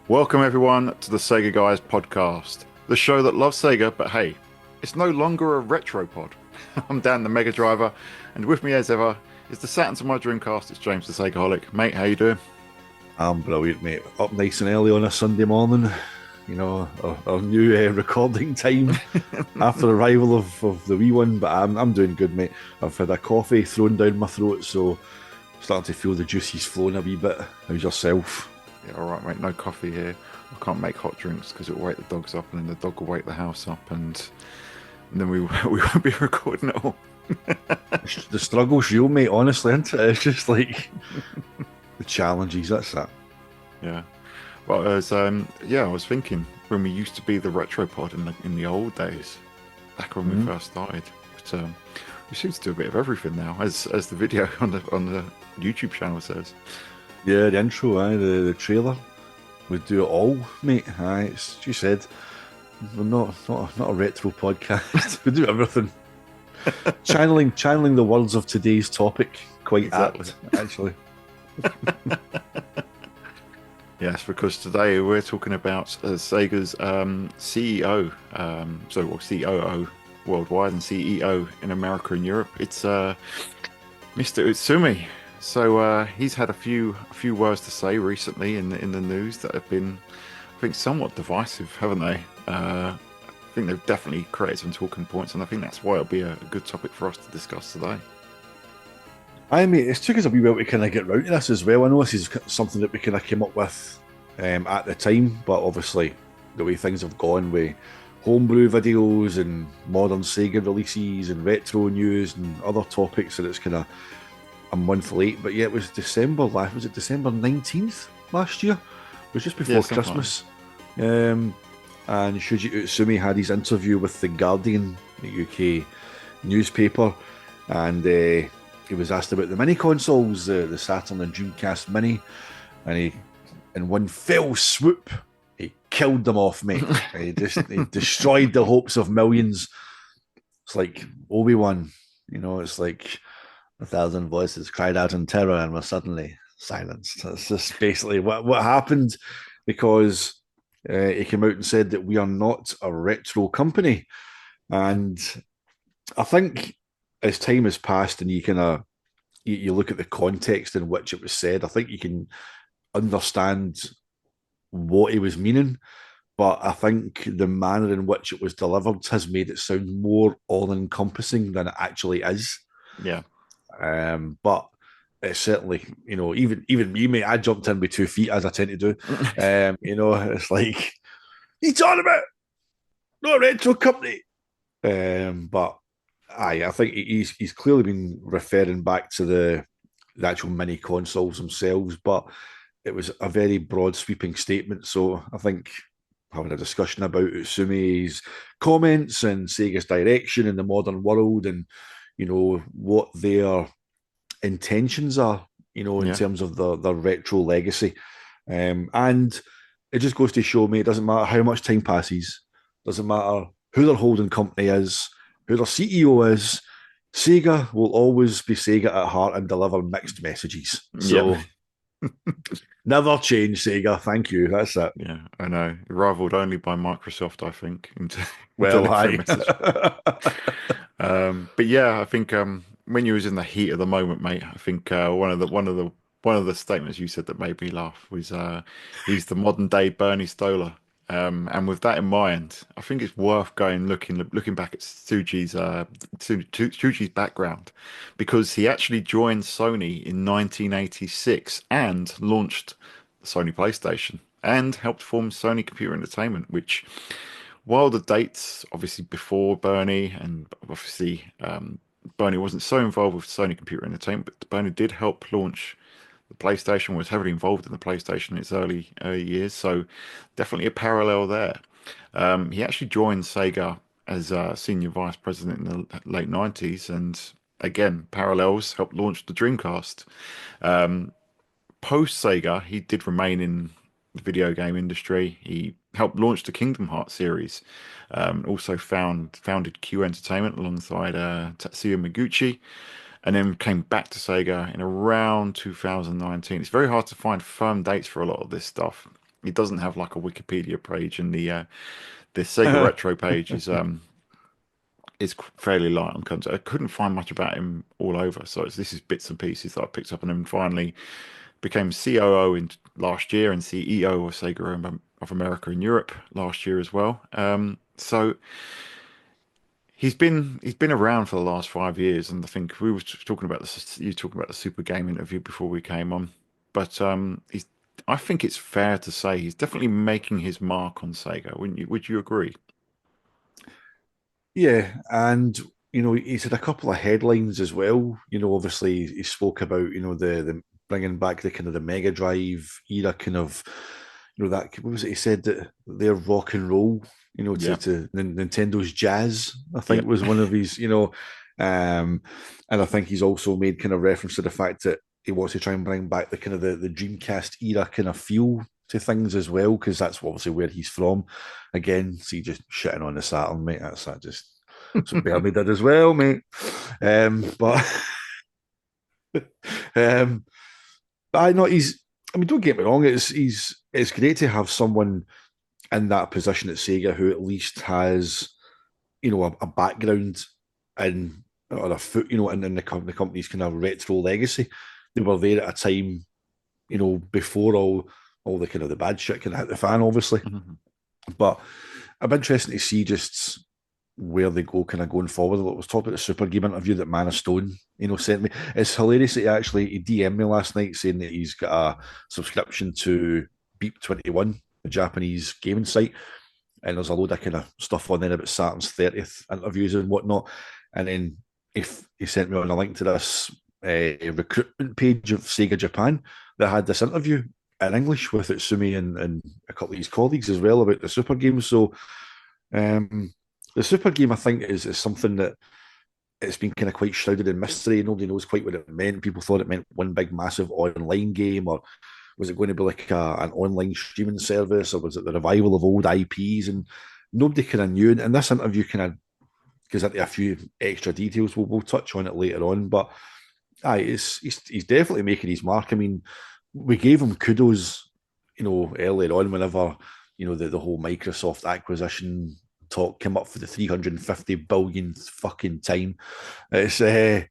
Welcome everyone to the Sega Guys podcast, the show that loves Sega, but hey, it's no longer a retro pod. I'm Dan the Mega Driver, and with me as ever is the Saturn to my Dreamcast. It's James the Sagaholic. Mate, how you doing? I'm brilliant, mate. Up nice and early on a Sunday morning. You know, our new recording time after the arrival of the wee one. But I'm doing good, mate. I've had a coffee thrown down my throat, so starting to feel the juices flowing a wee bit. How's yourself? Yeah, all right, mate. No coffee here. I can't make hot drinks because it will wake the dogs up, and then the dog will wake the house up, and then we we won't be recording at all. The struggle's real, mate. Honestly, isn't it? It's just like the challenges. That's that. Yeah. Well, I was thinking when we used to be the retro pod in the old days, back when we first started. But we seem to do a bit of everything now, as the video on the YouTube channel says. Yeah, the intro, the trailer. We do it all, mate. It's you said. We're not a retro podcast. We do everything. channeling the words of today's topic. Quite Exactly. apt, actually. Yes, because today we're talking about Sega's CEO, COO worldwide and CEO in America and Europe. It's Mr. Utsumi. So he's had a few words to say recently in the news that have been, I think, somewhat divisive, haven't they? I think they've definitely created some talking points, and I think that's why it'll be a good topic for us to discuss today. I mean, it's took us a wee while to kind of get round to this as well. I know this is something that we kind of came up with at the time, but obviously the way things have gone with homebrew videos and modern Sega releases and retro news and other topics, and it's kind of a month late. But yeah, it was was it December 19th last year? It was just before Christmas. And Shuji Utsumi had his interview with The Guardian, the UK newspaper, and he was asked about the mini consoles, the Saturn and Dreamcast Mini, and he, in one fell swoop, he killed them off, mate. he destroyed the hopes of millions. It's like Obi-Wan, it's like a thousand voices cried out in terror and were suddenly silenced. That's just basically what happened, because he came out and said that we are not a retro company. And I think as time has passed and you look at the context in which it was said, I think you can understand what he was meaning. But I think the manner in which it was delivered has made it sound more all-encompassing than it actually is. Yeah. But it's certainly, even me, mate, I jumped in with 2 feet as I tend to do. It's like, you talking about not a retro company. But I think he's clearly been referring back to the actual mini consoles themselves, but it was a very broad sweeping statement. So I think having a discussion about Utsumi's comments and Sega's direction in the modern world, and what their intentions are, in Yeah. terms of the retro legacy. And it just goes to show me it doesn't matter how much time passes, doesn't matter who their holding company is, who their CEO is, Sega will always be Sega at heart and deliver mixed messages. Yep. So never change, Sega. Thank you. That's it. Yeah, I know. Rivaled only by Microsoft, I think, in Well, delivering hi. message. But yeah, I think when you was in the heat of the moment, mate, I think one of the statements you said that made me laugh was he's the modern day Bernie Stoller. And with that in mind, I think it's worth looking back at Shuji's background, because he actually joined Sony in 1986 and launched the Sony PlayStation and helped form Sony Computer Entertainment, which, while the dates obviously before Bernie, and obviously Bernie wasn't so involved with Sony Computer Entertainment, but Bernie did help launch the PlayStation, was heavily involved in the PlayStation in its early years, so definitely a parallel there. He actually joined Sega as a senior vice president in the late 90s, and again, parallels, helped launch the Dreamcast. Post Sega, he did remain in the video game industry. He helped launch the Kingdom Hearts series. Also founded Q Entertainment alongside Tatsuya Miguchi, and then came back to Sega in around 2019. It's very hard to find firm dates for a lot of this stuff. He doesn't have like a Wikipedia page, and the Sega Retro page is fairly light on content. I couldn't find much about him all over, so this is bits and pieces that I picked up on him. Finally, became COO in last year and CEO of Sega of America and Europe last year as well. So he's been around for the last 5 years, and I think we were talking about this. You talking about the Super Game interview before we came on, but he's. I think it's fair to say he's definitely making his mark on Sega, wouldn't you? Would you agree? Yeah, and he's had a couple of headlines as well. Obviously he spoke about the bringing back the kind of the Mega Drive era, kind of that what was it? He said that their rock and roll, to Yeah, Nintendo's jazz. I yeah. think was one of his, and I think he's also made kind of reference to the fact that he wants to try and bring back the kind of the Dreamcast era kind of feel to things as well, because that's obviously where he's from. Again, see, just shitting on the Saturn, mate. That just so Bernie did as well, mate. But um, but I know he's. I mean, don't get me wrong. It's great to have someone in that position at Sega who at least has a background in or a foot in the company's kind of retro legacy. They were there at a time before all the kind of the bad shit kind of hit the fan, obviously. But I'm interested to see just where they go kind of going forward. I was talking about the Super Game interview that Man of Stone, sent me. It's hilarious that he DM'd me last night saying that he's got a subscription to Beep 21, the Japanese gaming site. And there's a load of kind of stuff on there about Saturn's 30th interviews and whatnot. And then if he sent me on a link to this recruitment page of Sega Japan that had this interview in English with Utsumi and a couple of his colleagues as well about the Super Game. So um, the Super Game, I think, is something that it's been kind of quite shrouded in mystery. Nobody knows quite what it meant. People thought it meant one big, massive online game, or was it going to be like an online streaming service, or was it the revival of old IPs? And nobody kind of knew. And this interview kind of gives into a few extra details. We'll touch on it later on, but he's definitely making his mark. I mean, we gave him kudos, earlier on whenever the whole Microsoft acquisition talk came up for the 350 billion fucking time. It's and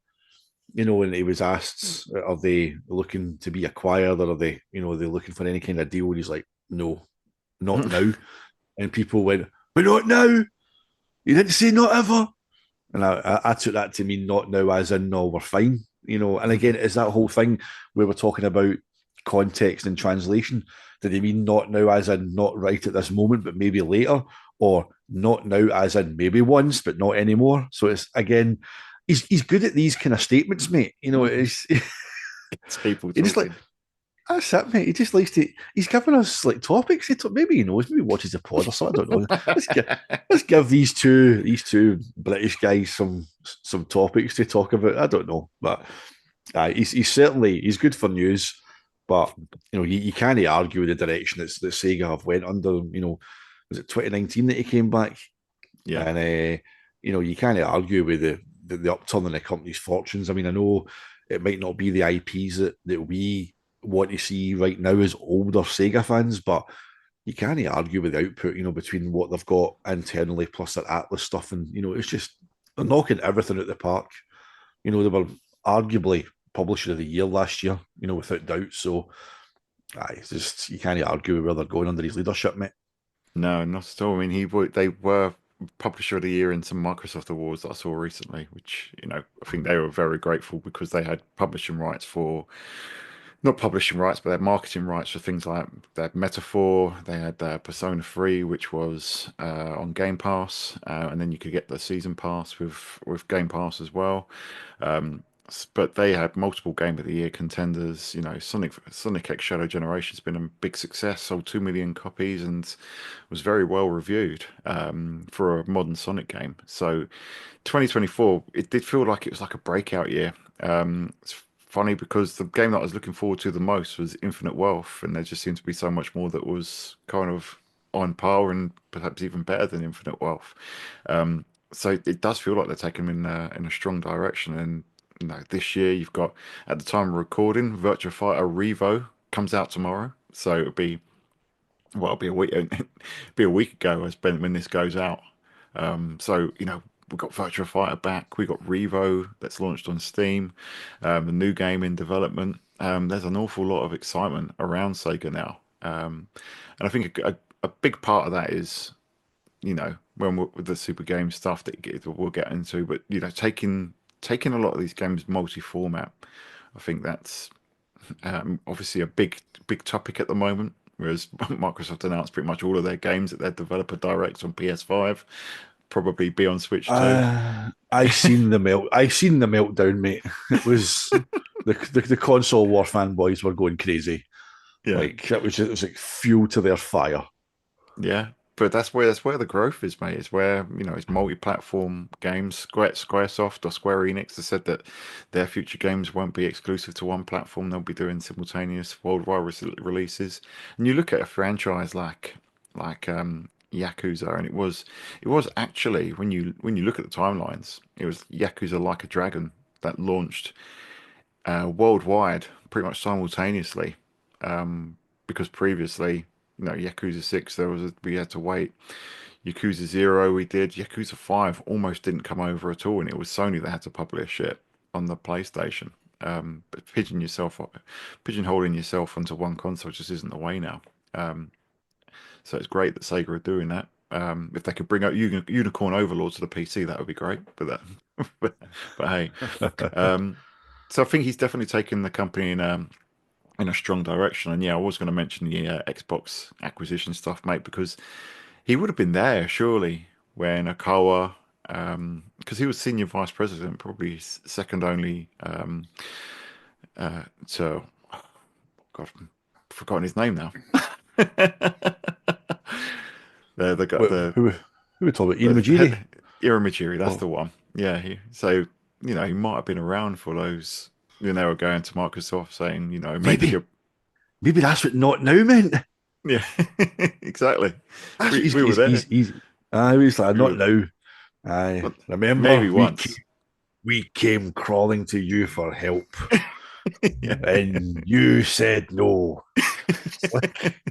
he was asked, are they looking to be acquired, or are they, are they looking for any kind of deal? And he's like, no, not now. And people went, but not now. You didn't say not ever. And I took that to mean not now, as in no, we're fine. And again, is that whole thing where we're talking about context and translation? Did he mean not now, as in not right at this moment, but maybe later, or not now, as in maybe once, but not anymore? So it's again, he's good at these kind of statements, mate. It's It's people he just like talking. that's it, mate. He just likes to. He's giving us like topics. Maybe he knows. Maybe he watches the pod or something. I don't know. Let's give let's give these two British guys some topics to talk about. I don't know, but he's certainly he's good for news. But you can't argue with the direction that Sega have went under. Was it 2019 that he came back? Yeah. And you can't argue with the upturn in the company's fortunes. I mean, I know it might not be the IPs that we want to see right now as older Sega fans, but you can't argue with the output, between what they've got internally plus their Atlas stuff. And, it's just, they're knocking everything out the park. They were arguably publisher of the year last year, without doubt. So, it's just, you can't argue with where they're going under his leadership, mate. No, not at all. I mean, they were Publisher of the Year in some Microsoft awards that I saw recently, which, I think they were very grateful because they had publishing rights for, not publishing rights, but they had marketing rights for things like they had Metaphor, they had Persona 3, which was on Game Pass, and then you could get the season pass with Game Pass as well. But they had multiple Game of the Year contenders. Sonic X Shadow Generation's been a big success, sold 2 million copies, and was very well reviewed for a modern Sonic game. So 2024, it did feel like it was like a breakout year. It's funny because the game that I was looking forward to the most was Infinite Wealth, and there just seemed to be so much more that was kind of on par and perhaps even better than Infinite Wealth. So it does feel like they're taking them in a strong direction. And this year you've got, at the time of recording, Virtua Fighter Revo comes out tomorrow, so it'll be well, it'll be a week, be a week ago as when this goes out. So we've got Virtua Fighter back. We've got Revo that's launched on Steam. The new game in development. There's an awful lot of excitement around Sega now, and I think a big part of that is when we're, with the Super Game stuff we'll get into, but taking a lot of these games multi-format. I think that's obviously a big topic at the moment. Whereas Microsoft announced pretty much all of their games at their developer directs on PS5, probably be on Switch too. I seen the meltdown, mate. It was the console war fanboys were going crazy. Yeah, Like it was like fuel to their fire. yeah. But that's where the growth is, mate. It's where it's multi-platform games. Squaresoft or Square Enix has said that their future games won't be exclusive to one platform. They'll be doing simultaneous worldwide releases. And you look at a franchise like Yakuza, and it was actually when you look at the timelines, it was Yakuza Like a Dragon that launched worldwide pretty much simultaneously. Because previously, Yakuza 6, we had to wait. Yakuza 0, we did. Yakuza 5 almost didn't come over at all, and it was Sony that had to publish it on the PlayStation. But pigeonholing yourself onto one console just isn't the way now. So it's great that Sega are doing that. If they could bring out Unicorn Overlord to the PC, that would be great. But hey, um, so I think he's definitely taken the company in a strong direction. And yeah, I was going to mention the Xbox acquisition stuff, mate, because he would have been there surely when Akawa, because he was senior vice president, probably second only to God, I've forgotten his name now. They got Who, who, who we talking about? Ian the Majiri? head, Iramajiri, that's Oh, the one. Yeah, he might have been around for those. They were going to Microsoft saying, maybe maybe, you're. maybe that's what not now meant. Yeah, exactly. That's what We were there. he's like We not were now. I well, remember maybe once. we came crawling to you for help, Yeah, and you said no. It's like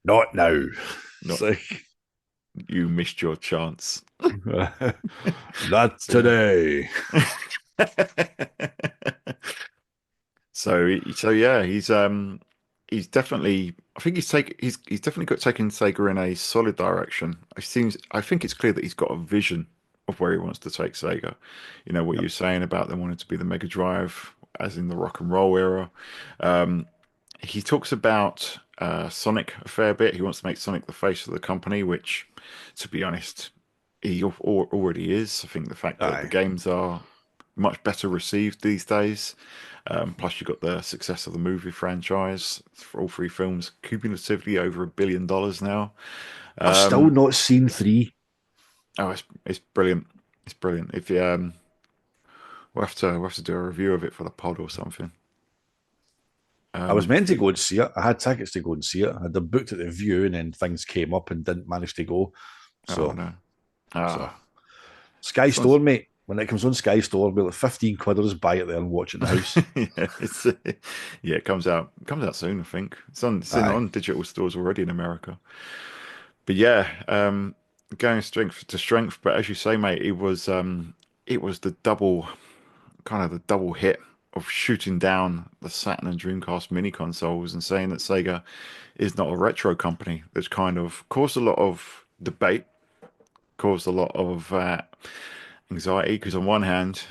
not now. It's not like you missed your chance. not So yeah. today. So yeah, he's definitely I think he's definitely got taken Sega in a solid direction. I think it's clear that he's got a vision of where he wants to take Sega. What Yep. you're saying about them wanting to be the Mega Drive, as in the rock and roll era. Um, he talks about Sonic a fair bit. He wants to make Sonic the face of the company, which, to be honest, already is. I think the fact that the Aye. games are much better received these days. Plus, you've got the success of the movie franchise for all three films, cumulatively over $1 billion now. I've still Um, not seen three. oh, it's brilliant. It's brilliant. If you we'll have to do a review of it for the pod or something. I was meant to It, go and see it. I had tickets to go and see it. I had them booked at the View, and then things came up and didn't manage to go. oh So, no. so Ah, Sky sounds Store, mate. When it comes on Sky Store, we'll like 15 quid. I'll just buy it there and watch it in the house. yeah, yeah, it comes out soon, I think. It's in Aye. on digital stores already in America. But yeah, going strength to strength. But as you say, mate, it was the double hit of shooting down the Saturn and Dreamcast mini consoles and saying that Sega is not a retro company. That's kind of caused a lot of debate, caused a lot of anxiety because on one hand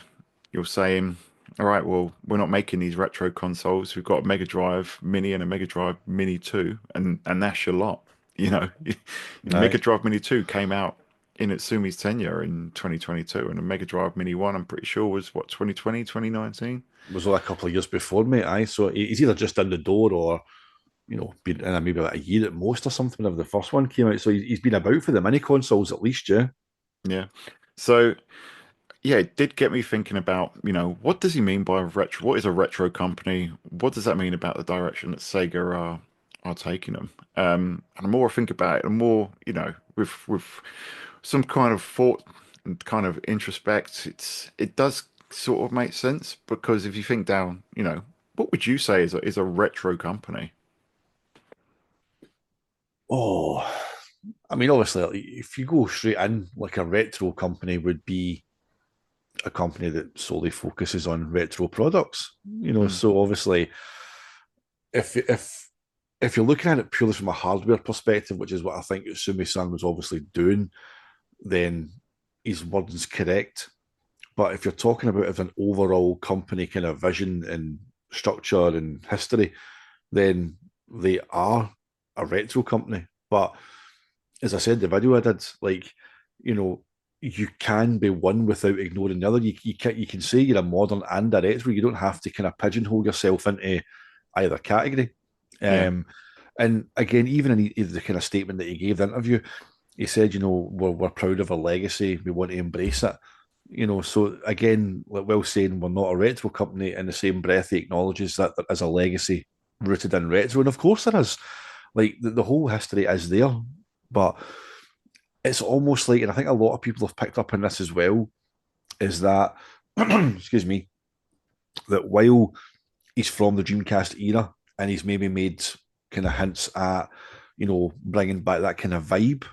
you're saying, all right, well, we're not making these retro consoles. We've got a Mega Drive Mini and a Mega Drive Mini 2, and that's your lot. You know, Mega Aye. Drive Mini 2 came out in Utsumi's tenure in 2022, and a Mega Drive Mini 1, I'm pretty sure, was what, 2020, 2019? Was only a couple of years before, mate. Aye. So he's either just in the door or, been in maybe like a year at most or something whenever the first one came out. So he's been about for the mini consoles at least, yeah. Yeah. So, yeah, it did get me thinking about, what does he mean by retro? What is a retro company? What does that mean about the direction that Sega are taking them? And the more I think about it, the more, with some kind of thought and kind of introspect, it does sort of make sense because if you think down, what would you say is a retro company? Oh, I mean, obviously, like, if you go straight in, like a retro company would be a company that solely focuses on retro products. Mm, So obviously, if you're looking at it purely from a hardware perspective, which is what I think Utsumi-san was obviously doing, then his word's correct. But if you're talking about as an overall company kind of vision and structure and history, then they are a retro company. But as I said, the video I did, like, you know, you can be one without ignoring the other. You can say you're a modern and a retro. You don't have to kind of pigeonhole yourself into either category. yeah, Um, and again, even in the kind of statement that he gave the interview, he said, we're proud of our legacy. We want to embrace it. So again, like Will saying, we're not a retro company. In the same breath, he acknowledges that there is a legacy rooted in retro, and of course there is. Like the whole history is there, but it's almost like, and I think a lot of people have picked up on this as well, is that, excuse me, that while he's from the Dreamcast era and he's maybe made kind of hints at, bringing back that kind of vibe,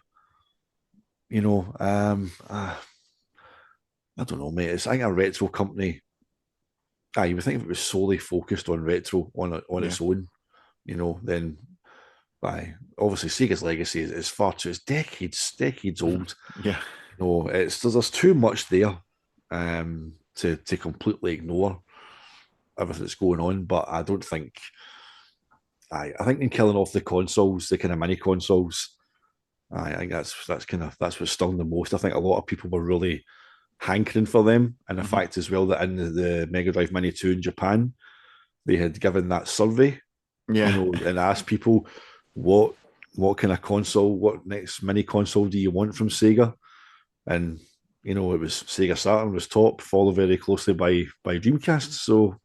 you know, um, uh, I don't know, mate. I think a retro company, you would think if it was solely focused on retro on yeah, its own, then obviously Sega's legacy is far too, it's decades old. yeah, There's too much there to completely ignore everything that's going on. But I don't think I think in killing off the consoles, the kind of mini consoles, I think that's what stung the most. I think a lot of people were really hankering for them, and the hmm fact as well that in the Mega Drive Mini 2 in Japan, they had given that survey, yeah, and asked people what what kind of console, what next mini console do you want from Sega? And it was Sega Saturn was top, followed very closely by Dreamcast. So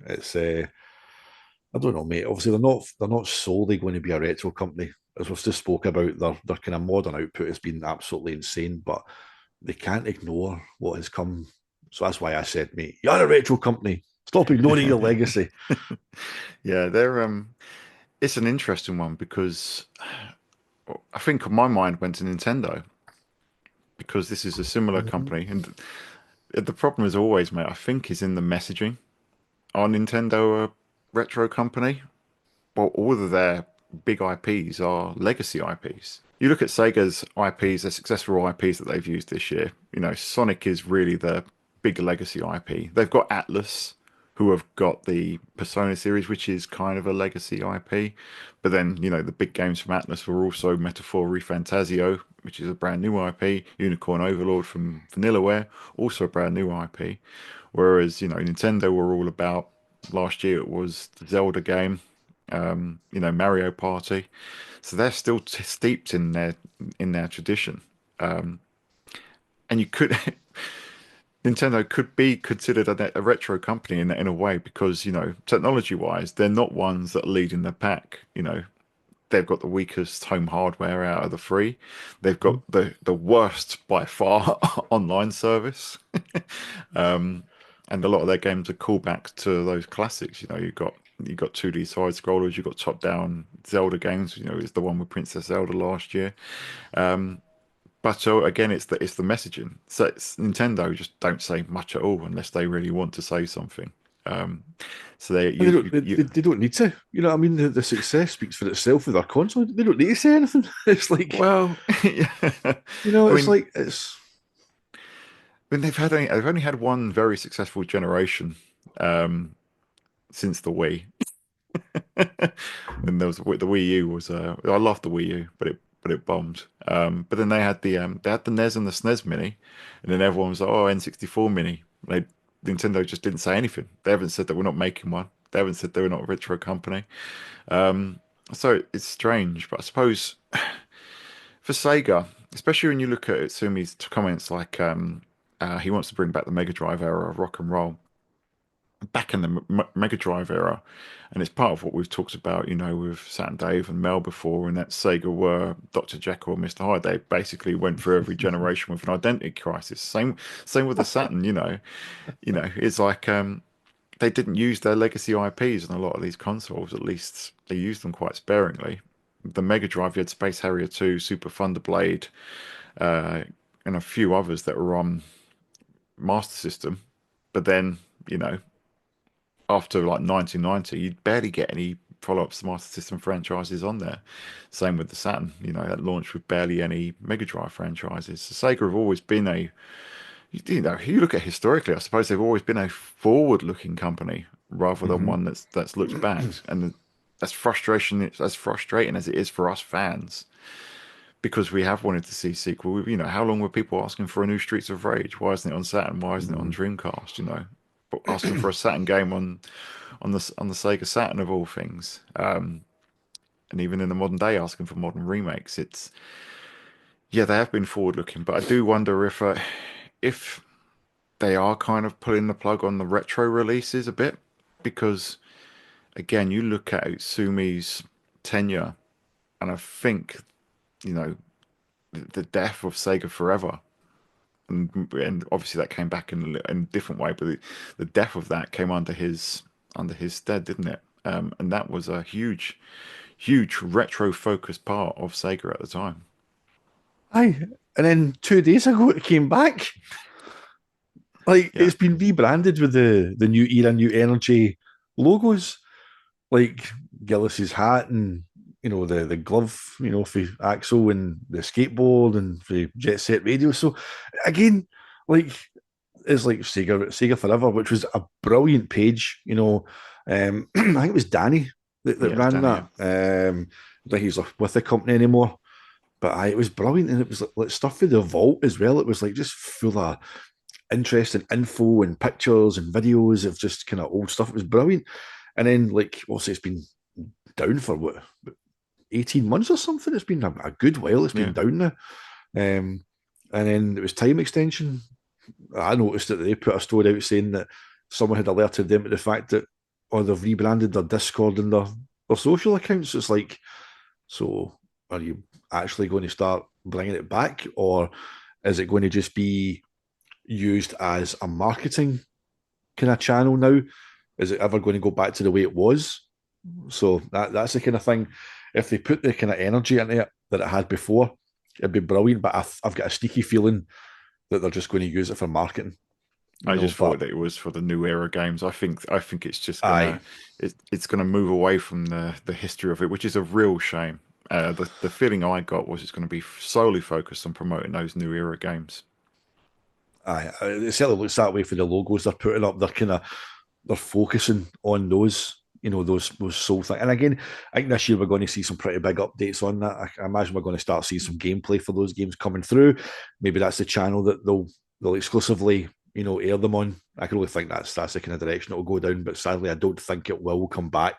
it's I don't know, mate. Obviously, they're not solely going to be a retro company, as we've just spoke about. Their kind of modern output has been absolutely insane, but they can't ignore what has come. So that's why I said, mate, you're a retro company. Stop ignoring your legacy. yeah. It's an interesting one because I think my mind went to Nintendo because this is a similar Mhm. company, and the problem is always, mate, I think is in the messaging. Are Nintendo a retro company? Well, all of their big IPs are legacy IPs. You look at Sega's IPs, their successful IPs that they've used this year. Sonic is really the big legacy IP. They've got Atlas, who have got the Persona series, which is kind of a legacy IP. But then, the big games from Atlas were also Metaphor ReFantazio, which is a brand new IP, Unicorn Overlord from Vanillaware, also a brand new IP. Whereas, Nintendo were all about last year it was the Zelda game, Mario Party. So they're still steeped in their tradition. And you could Nintendo could be considered a retro company in a way because, technology wise, they're not ones that are leading the pack. They've got the weakest home hardware out of the three. They've got the worst by far online service. And a lot of their games are callbacks to those classics. You got 2D side scrollers, you've got top down Zelda games. It's the one with Princess Zelda last year. But again, it's the messaging. So Nintendo just don't say much at all unless they really want to say something. Um, so they And they you, don't you, they, you they don't need to. You know what I mean? The success speaks for itself with their console. They don't need to say anything. It's like, well, yeah. I it's mean, like it's they've only had one very successful generation um, since the Wii. And there was the Wii U was I loved the Wii U, but it bombed. But then they had the NES and the SNES Mini, and then everyone was like, oh, N64 Mini. Nintendo just didn't say anything. They haven't said that we're not making one. They haven't said they were not a retro company. So it's strange, but I suppose for Sega, especially when you look at Utsumi's comments like he wants to bring back the Mega Drive era of rock and roll back in the Mega Drive era, and it's part of what we've talked about, with Sat and Dave and Mel before, and that Sega were Dr. Jekyll and Mr. Hyde. They basically went through every generation with an identity crisis. Same with the Saturn. It's like they didn't use their legacy IPs on a lot of these consoles. At least they used them quite sparingly. the Mega Drive, you had Space Harrier 2, Super Thunder Blade, uh, and a few others that were on Master System. But then, you know, after like 1990, you'd barely get any follow-ups to Master System franchises on there. Same with the Saturn, you know, that launched with barely any Mega Drive franchises. So Sega have always been you know, you look at historically, I suppose they've always been a forward-looking company rather than Hmm. one that's looked back. And that's frustration. It's as frustrating as it is for us fans because we have wanted to see sequel. You know, how long were people asking for a new Streets of Rage? Why isn't it on Saturn? Why isn't it on Hmm. Dreamcast? You know, but asking for a Saturn game on the Sega Saturn of all things. And even in the modern day, asking for modern remakes. It's yeah, they have been forward looking, but I do wonder if they are kind of pulling the plug on the retro releases a bit because again, you look at Utsumi's tenure, and I think you know the death of Sega Forever. And obviously that came back in a different way, but the death of that came under his stead, didn't it? And that was a huge retro focused part of Sega at the time. Aye. And then 2 days ago it came back. Like Yeah, it's been rebranded with the new era, new energy logos, like Gillis's hat and the glove, for Axel and the skateboard and for Jet Set Radio. So again, like it's like Sega Forever, which was a brilliant page. I think it was Danny that yeah, it was ran Danny. that. Yeah, I think he's with the company anymore. But it was brilliant, and it was like stuff for the vault as well. It was like just full of interesting info and pictures and videos of just kind of old stuff. It was brilliant. And then, like, also, it's been down for what, 18 months or something? It's been a good while. It's been yeah. down now. Um, and then it was time extension. I noticed that they put a story out saying that someone had alerted them to the fact that, they've rebranded their Discord and their social accounts. It's like, so are you actually going to start bringing it back, or is it going to just be used as a marketing kind of channel now? Is it ever going to go back to the way it was? So that's the kind of thing. If they put the kind of energy into it that it had before, it'd be brilliant. But I've got a sneaky feeling that they're just going to use it for marketing. I just But thought that it was for the new era games. I think it's just aye, it's gonna move away from the history of it, which is a real shame. The feeling I got was it's going to be solely focused on promoting those new era games. aye, it certainly looks that way for the logos they're putting up. They're focusing on those soul things. And again, I think this year we're going to see some pretty big updates on that. I imagine we're going to start seeing some gameplay for those games coming through. Maybe that's the channel that they'll exclusively air them on. I can only think that's the kind of direction it'll go down. But sadly, I don't think it will come back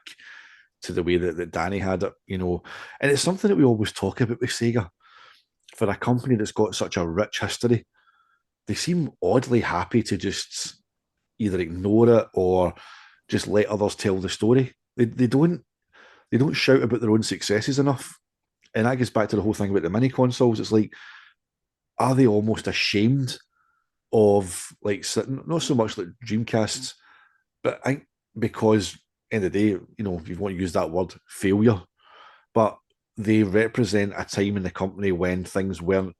to the way that Danny had it. And it's something that we always talk about with Sega. For a company that's got such a rich history, they seem oddly happy to just either ignore it or just let others tell the story. They don't shout about their own successes enough. And that gets back to the whole thing about the mini consoles. It's like, are they almost ashamed of like not so much like Dreamcasts, but I think because in the day, if you want to use that word, failure, but they represent a time in the company when things weren't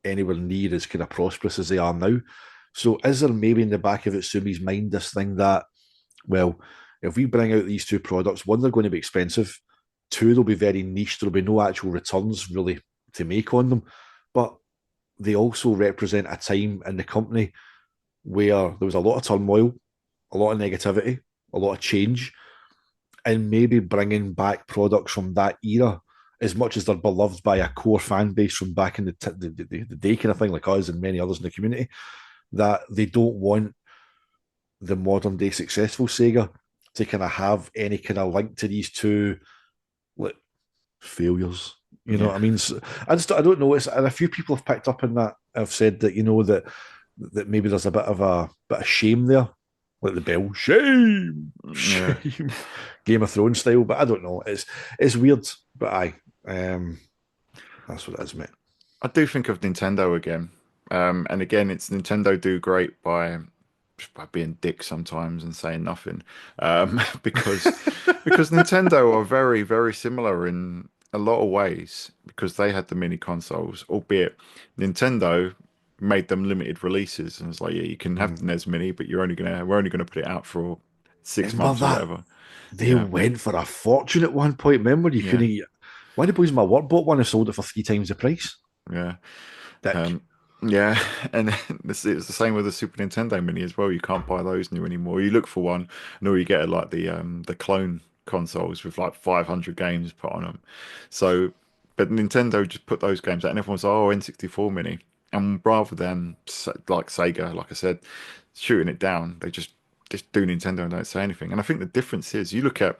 anywhere near as kind of prosperous as they are now. So is there maybe in the back of Utsumi's mind this thing that, well, if we bring out these two products, one, they're going to be expensive. Two, they'll be very niche. There'll be no actual returns really to make on them. But they also represent a time in the company where there was a lot of turmoil, a lot of negativity, a lot of change, and maybe bringing back products from that era, as much as they're beloved by a core fan base from back in the day kind of thing, like us and many others in the community, that they don't want the modern day successful Sega to kind of have any kind of link to these two like failures. You know Yeah, what I mean? So I don't know. And a few people have picked up on that. Have said that that maybe there's a bit of shame there, like the bell, shame, yeah. shame, Game of Thrones style. But I don't know. It's weird. But that's what it is, mate. I do think of Nintendo again, and again, it's Nintendo do great by being dicks sometimes and saying nothing, because Nintendo are very very similar a lot of ways, because they had the mini consoles, albeit Nintendo made them limited releases, and it's like, yeah, you can have Mm. the NES Mini, but we're only gonna put it out for six Remember months or that? whatever. They Yeah, went for a fortune at one point. Remember, you yeah, couldn't. One of the boys in my work bought one and sold it for three times the price. yeah. Dick. Um, yeah, and it's the same with the Super Nintendo Mini as well. You can't buy those new anymore. You look for one, and all you get are like the clone consoles with like 500 games put on them. So, but Nintendo just put those games out, and everyone's like, oh, N64 Mini. And rather than like Sega, like I said, shooting it down, they just do Nintendo and don't say anything. And I think the difference is you look at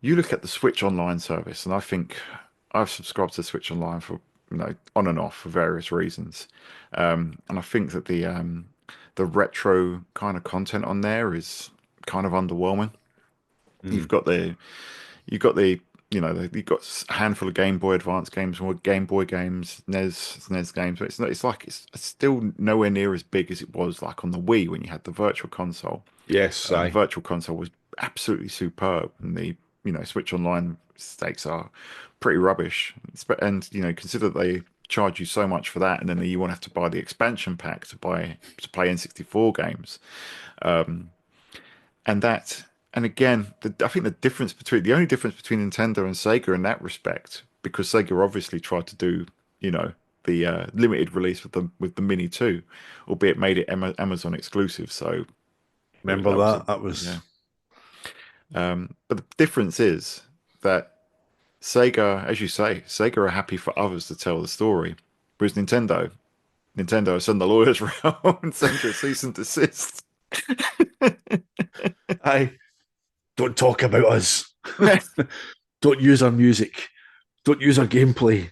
the Switch Online service, and I think I've subscribed to Switch Online for on and off for various reasons, and I think that the retro kind of content on there is kind of underwhelming. You've Mm. got the you've got the you've got a handful of Game Boy Advance games, more Game Boy games, NES games, but it's like it's still nowhere near as big as it was like on the Wii when you had the Virtual Console. Yes, The I. Virtual Console was absolutely superb, and the Switch Online stakes are pretty rubbish. And consider that they charge you so much for that, and then you want to have to buy the expansion pack to play N64 games, and that. And again, I think the only difference between Nintendo and Sega in that respect, because Sega obviously tried to do, you know, the limited release with the Mini 2, albeit made it Amazon exclusive. So Remember that was that? That yeah. was. But the difference is that Sega, as you say, Sega are happy for others to tell the story, whereas Nintendo send the lawyers around and send you a cease and desist. I don't talk about us. Don't use our music. Don't use our gameplay.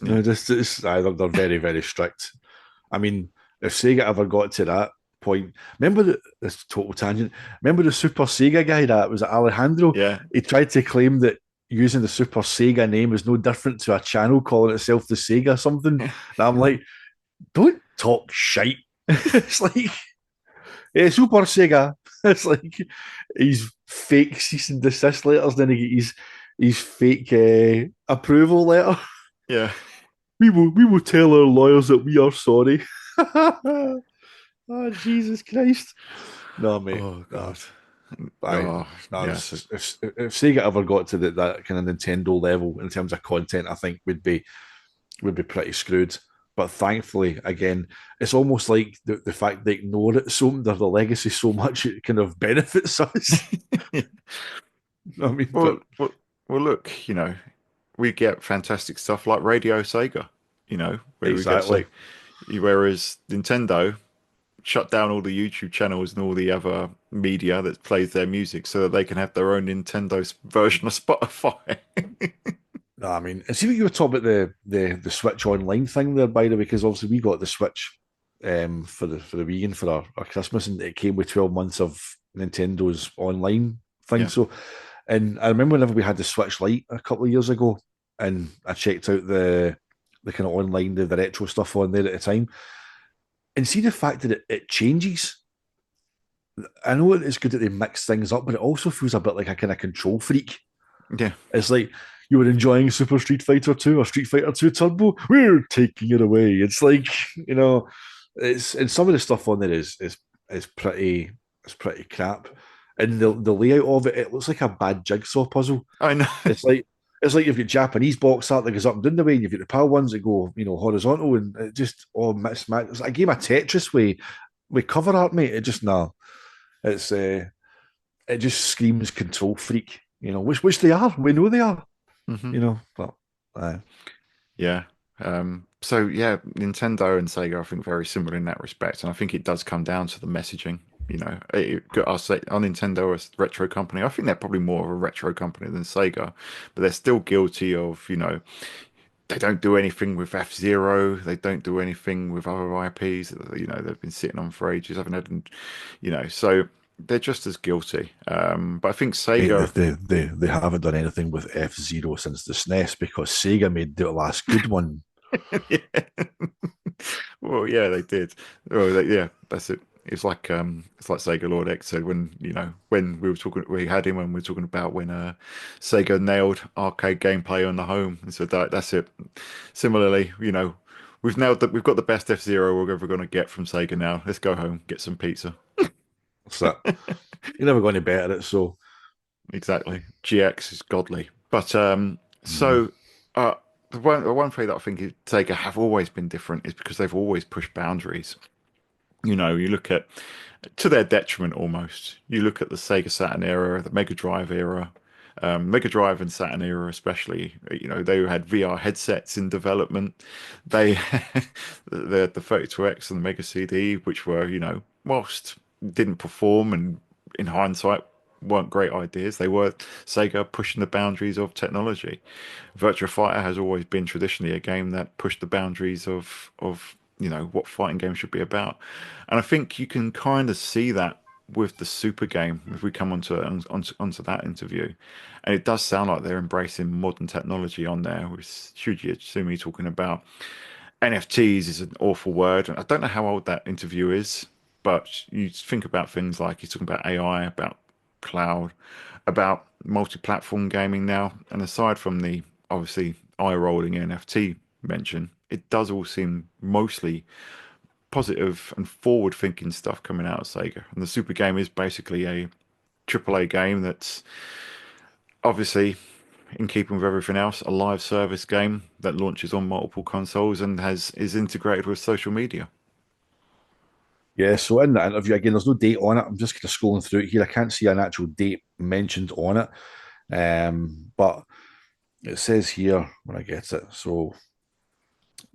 Yeah, They're very, very strict. I mean, if Sega ever got to that point, remember this total tangent. Remember the Super Sega guy that was Alejandro? yeah, He tried to claim that using the Super Sega name is no different to a channel calling itself the Sega something. And I'm like, don't talk shite. It's like, Super Sega. It's like he's fake cease and desist letters, then he get his fake approval letter. yeah. We will tell our lawyers that we are sorry. Oh, Jesus Christ. No, mate. Oh No. God. I Oh no, yeah. if Sega ever got to that kind of Nintendo level in terms of content, I think would be pretty screwed. But thankfully, again, it's almost like the fact they ignore it the legacy so much it kind of benefits us. I mean, Well, but well, well. Look, we get fantastic stuff like Radio Sega. Where we get exactly. like, whereas Nintendo shut down all the YouTube channels and all the other media that plays their music so that they can have their own Nintendo version of Spotify. No, I mean, and see what you were talking about the Switch Online thing there, by the way, because obviously we got the Switch for the Wii and for our Christmas, and it came with 12 months of Nintendo's online thing. Yeah, So, and I remember whenever we had the Switch Lite a couple of years ago, and I checked out the kind of online the retro stuff on there at the time, and see the fact that it changes. I know it's good that they mix things up, but it also feels a bit like a kind of control freak. yeah. It's like you were enjoying Super Street Fighter 2 or Street Fighter 2 Turbo. We're taking it away. It's like, it's and some of the stuff on there is pretty crap. And the layout of it looks like a bad jigsaw puzzle. I know. It's like you've got Japanese box art that goes up and down the way, and you've got the PAL ones that go, horizontal, and it just all mismatch. It's like a game of Tetris with cover art, mate. It just it's it just screams control freak, which they are. We know they are, Hmm. but Yeah. So yeah, Nintendo and Sega, I think, very similar in that respect, and I think it does come down to the messaging. I'll say on Nintendo as a retro company, I think they're probably more of a retro company than Sega, but they're still guilty of, they don't do anything with F-Zero, they don't do anything with other IPs that, they've been sitting on for ages, haven't had, so they're just as guilty. But I think mate, Sega, they haven't done anything with F-Zero since the SNES because Sega made the last good one. yeah. Well, yeah, they did. Oh, yeah, that's it. it's like Sega Lord X said when when we had him when we were talking about when Sega nailed arcade gameplay on the home and said that's it. Similarly, we've got the best F-Zero we're ever going to get from Sega now. Let's go home, get some pizza. So you're never going to better it. So Exactly. GX is godly. But mhm. so uh the one thing that I think Sega have always been different is because they've always pushed boundaries. You look at to their detriment almost. You look at the Sega Saturn era, the Mega Drive era, Mega Drive and Saturn era especially. They had VR headsets in development. They the 32X and the Mega CD, which were whilst didn't perform and in hindsight weren't great ideas, they were Sega pushing the boundaries of technology. Virtua Fighter has always been traditionally a game that pushed the boundaries of what fighting games should be about. And I think you can kind of see that with the Super game if we come onto that interview. And it does sound like they're embracing modern technology on there with Shuji Utsumi talking about NFTs is an awful word. I don't know how old that interview is, but you think about things like he's talking about AI, about cloud, about multi-platform gaming now. And aside from the obviously eye-rolling NFT mention, it does all seem mostly positive and forward-thinking stuff coming out of Sega. And the Super game is basically a AAA game that's obviously in keeping with everything else, a live service game that launches on multiple consoles and has is integrated with social media. Yeah, so in that interview, again, there's no date on it. I'm just kind of scrolling through it here. I can't see an actual date mentioned on it. But it says here when I get it. So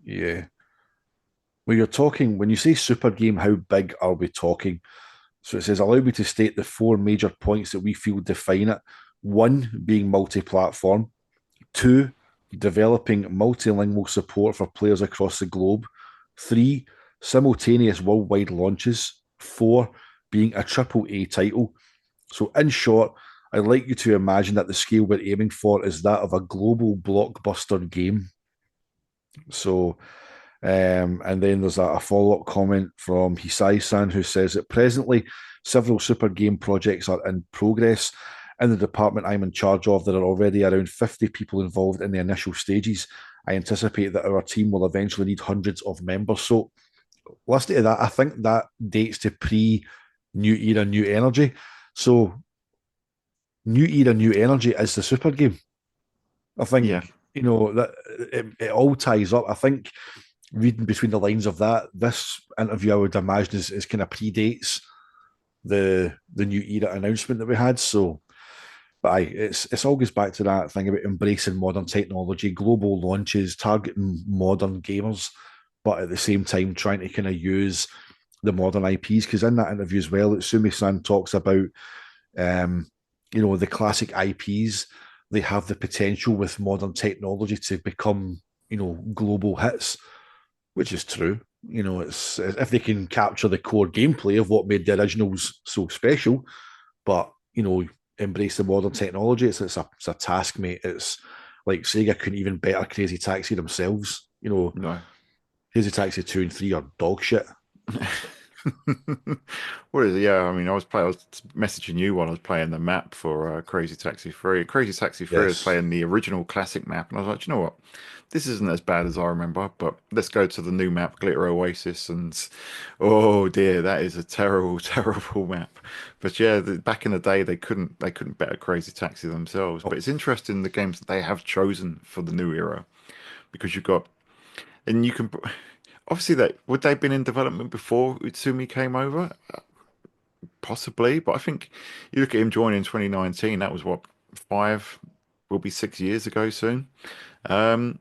yeah. When you say super game, how big are we talking? So it says, allow me to state the four major points that we feel define it. One, being multi-platform. Two, developing multilingual support for players across the globe. Three, simultaneous worldwide launches. Four, being a triple A title. So, in short, I'd like you to imagine that the scale we're aiming for is that of a global blockbuster game. So, and then there's a follow up comment from Hisai san who says that presently several super game projects are in progress. In the department I'm in charge of, there are already around 50 people involved in the initial stages. I anticipate that our team will eventually need hundreds of members. So, listening to that, I think that dates to pre New Era, New Energy. So, New Era, New Energy is the super game. I Yeah, think, that it all ties up. I think reading between the lines of that, this interview I would imagine is kind of predates the new era announcement that we had. So, but it's all goes back to that thing about embracing modern technology, global launches, targeting modern gamers, but at the same time trying to kind of use the modern IPs. Because in that interview as well, Sumi-san talks about um, the classic IPs. They have the potential with modern technology to become global hits, which is true. It's if they can capture the core gameplay of what made the originals so special, but embrace the modern technology. It's a task, mate. It's like Sega couldn't even better Crazy Taxi themselves. no. Crazy Taxi 2 and 3 are dog shit. What is it? Yeah, I mean, I was messaging you while I was playing the map for Crazy Taxi 3. Crazy Taxi 3 is Yes. playing the original classic map, and I was like, you know what? This isn't as bad as I remember, but let's go to the new map, Glitter Oasis, and oh dear, that is a terrible, terrible map. But yeah, back in the day, they couldn't better Crazy Taxi themselves. Oh, But it's interesting the games that they have chosen for the new era because you've got and you can obviously that would they have been in development before Utsumi came over? Possibly, but I think you look at him joining in 2019, that was what, will be 6 years ago soon. Um,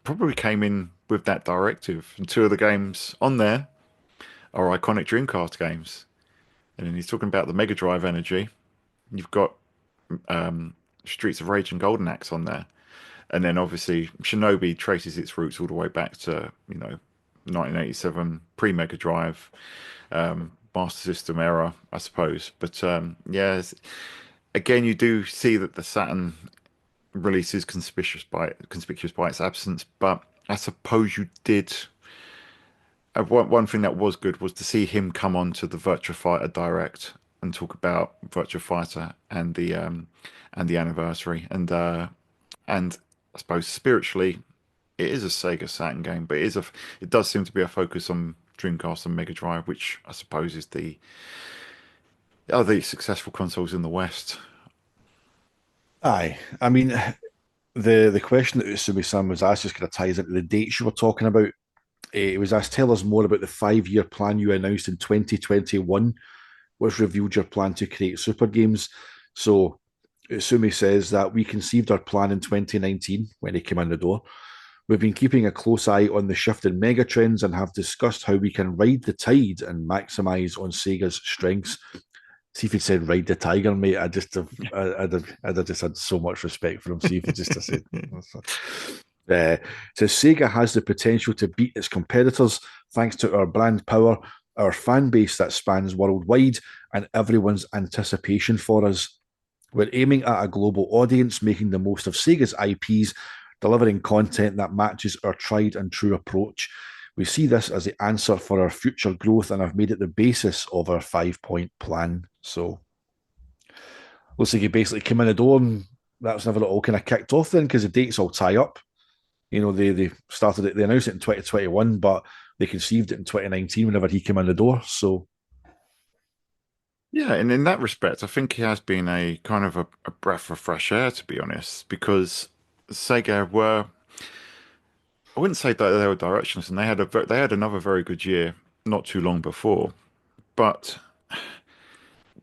Probably came in with that directive. And two of the games on there are iconic Dreamcast games. And then he's talking about the Mega Drive energy. You've got um, Streets of Rage and Golden Axe on there. And then obviously Shinobi traces its roots all the way back to, 1987, pre-Mega Drive, Master System era, I suppose. But yeah, again, you do see that the Saturn release is conspicuous by its absence. But I suppose you did one thing that was good was to see him come on to the Virtua Fighter Direct and talk about Virtua Fighter and the anniversary and I suppose spiritually it is a Sega Saturn game, but it does seem to be a focus on Dreamcast and Mega Drive, which I suppose is the are the successful consoles in the West. Aye. I mean, the question that Usumi-san was asked just kind of ties into the dates you were talking about. It was asked, tell us more about the 5 year plan you announced in 2021, which revealed your plan to create super games. So Usumi says that we conceived our plan in 2019 when he came in the door. We've been keeping a close eye on the shift in mega trends and have discussed how we can ride the tide and maximize on Sega's strengths. See if he said ride the tiger, mate. I'd have just had so much respect for him. See if he just said. Uh, says Sega has the potential to beat its competitors thanks to our brand power, our fan base that spans worldwide, and everyone's anticipation for us. We're aiming at a global audience, making the most of Sega's IPs, delivering content that matches our tried and true approach. We see this as the answer for our future growth and have made it the basis of our 5 point plan. So, looks like he basically came in the door and that was never all kind of kicked off then because the dates all tie up. You know, they started it, they announced it in 2021, but they conceived it in 2019 whenever he came in the door. So, Yeah, and in that respect, I think he has been a kind of a breath of fresh air, to be honest, because Sega were, I wouldn't say that they were directionless, and they had another very good year not too long before, but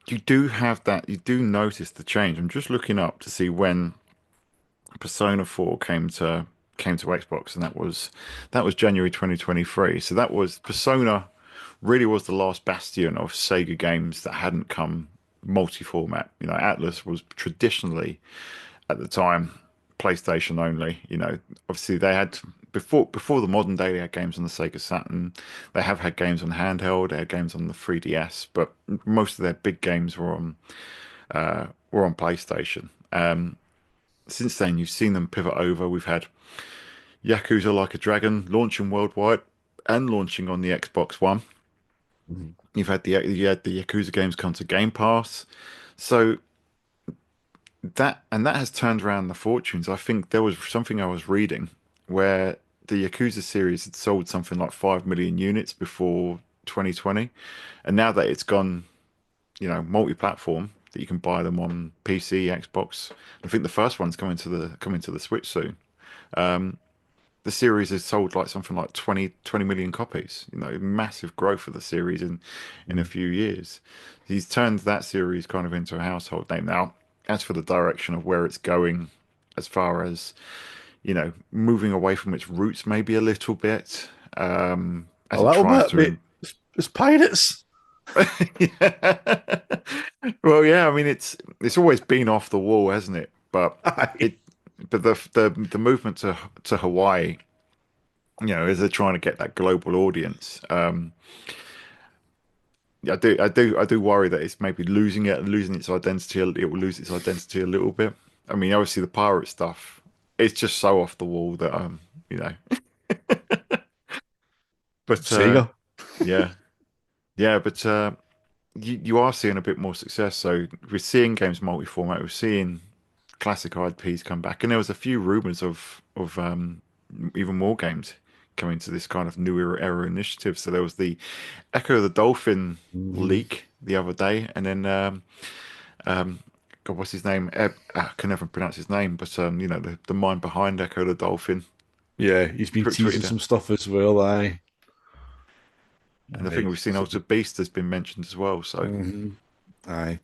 you do have that, you do notice the change. I'm just looking up to see when Persona 4 came to Xbox, and that was January 2023. So that was Persona really was the last bastion of Sega games that hadn't come multi-format. You know, Atlas was traditionally at the time PlayStation only. You know, obviously they had before the modern day they had games on the Sega Saturn. They have had games on handheld, they had games on the 3DS, but most of their big games were on PlayStation. Since then, you've seen them pivot over. We've had Yakuza Like a Dragon launching worldwide and launching on the Xbox One. mhm. You had the Yakuza games come to Game Pass. So that has turned around the fortunes. I think there was something I was reading where the Yakuza series had sold something like 5 million units before 2020, and now that it's gone, you know, multi-platform that you can buy them on PC, Xbox. I think the first one's coming to the Switch soon. The series has sold like something like 20 million copies. You know, massive growth of the series in a Mhm. few years. He's turned that series kind of into a household name. Now, as for the direction of where it's going, as far as, you know, moving away from its roots maybe a little bit, A as it little tries bit, to mate. It's pirates. yeah. Well, yeah, I mean it's always been off the wall, hasn't it? But Aye. it the movement to Hawaii, you know, as they're trying to get that global audience. Yeah, I do worry that it's maybe losing its identity. It will lose its identity a little bit. I mean, obviously the pirate stuff, it's just so off the wall that you know. But Sega. yeah, yeah, but you are seeing a bit more success. So we're seeing games multi-format. We're seeing classic IPs come back, and there was a few rumors of even more games coming to this kind of new era initiative. So there was the Echo the Dolphin Mhm. leak the other day, and then um, God, what's his name? I can never pronounce his name, but you know the mind behind Echo the Dolphin Yeah, he's been teasing tweeted out, some stuff as well. Aye. and I think Aye. we've seen Alter Beast has been mentioned as well. So Mhm. Aye.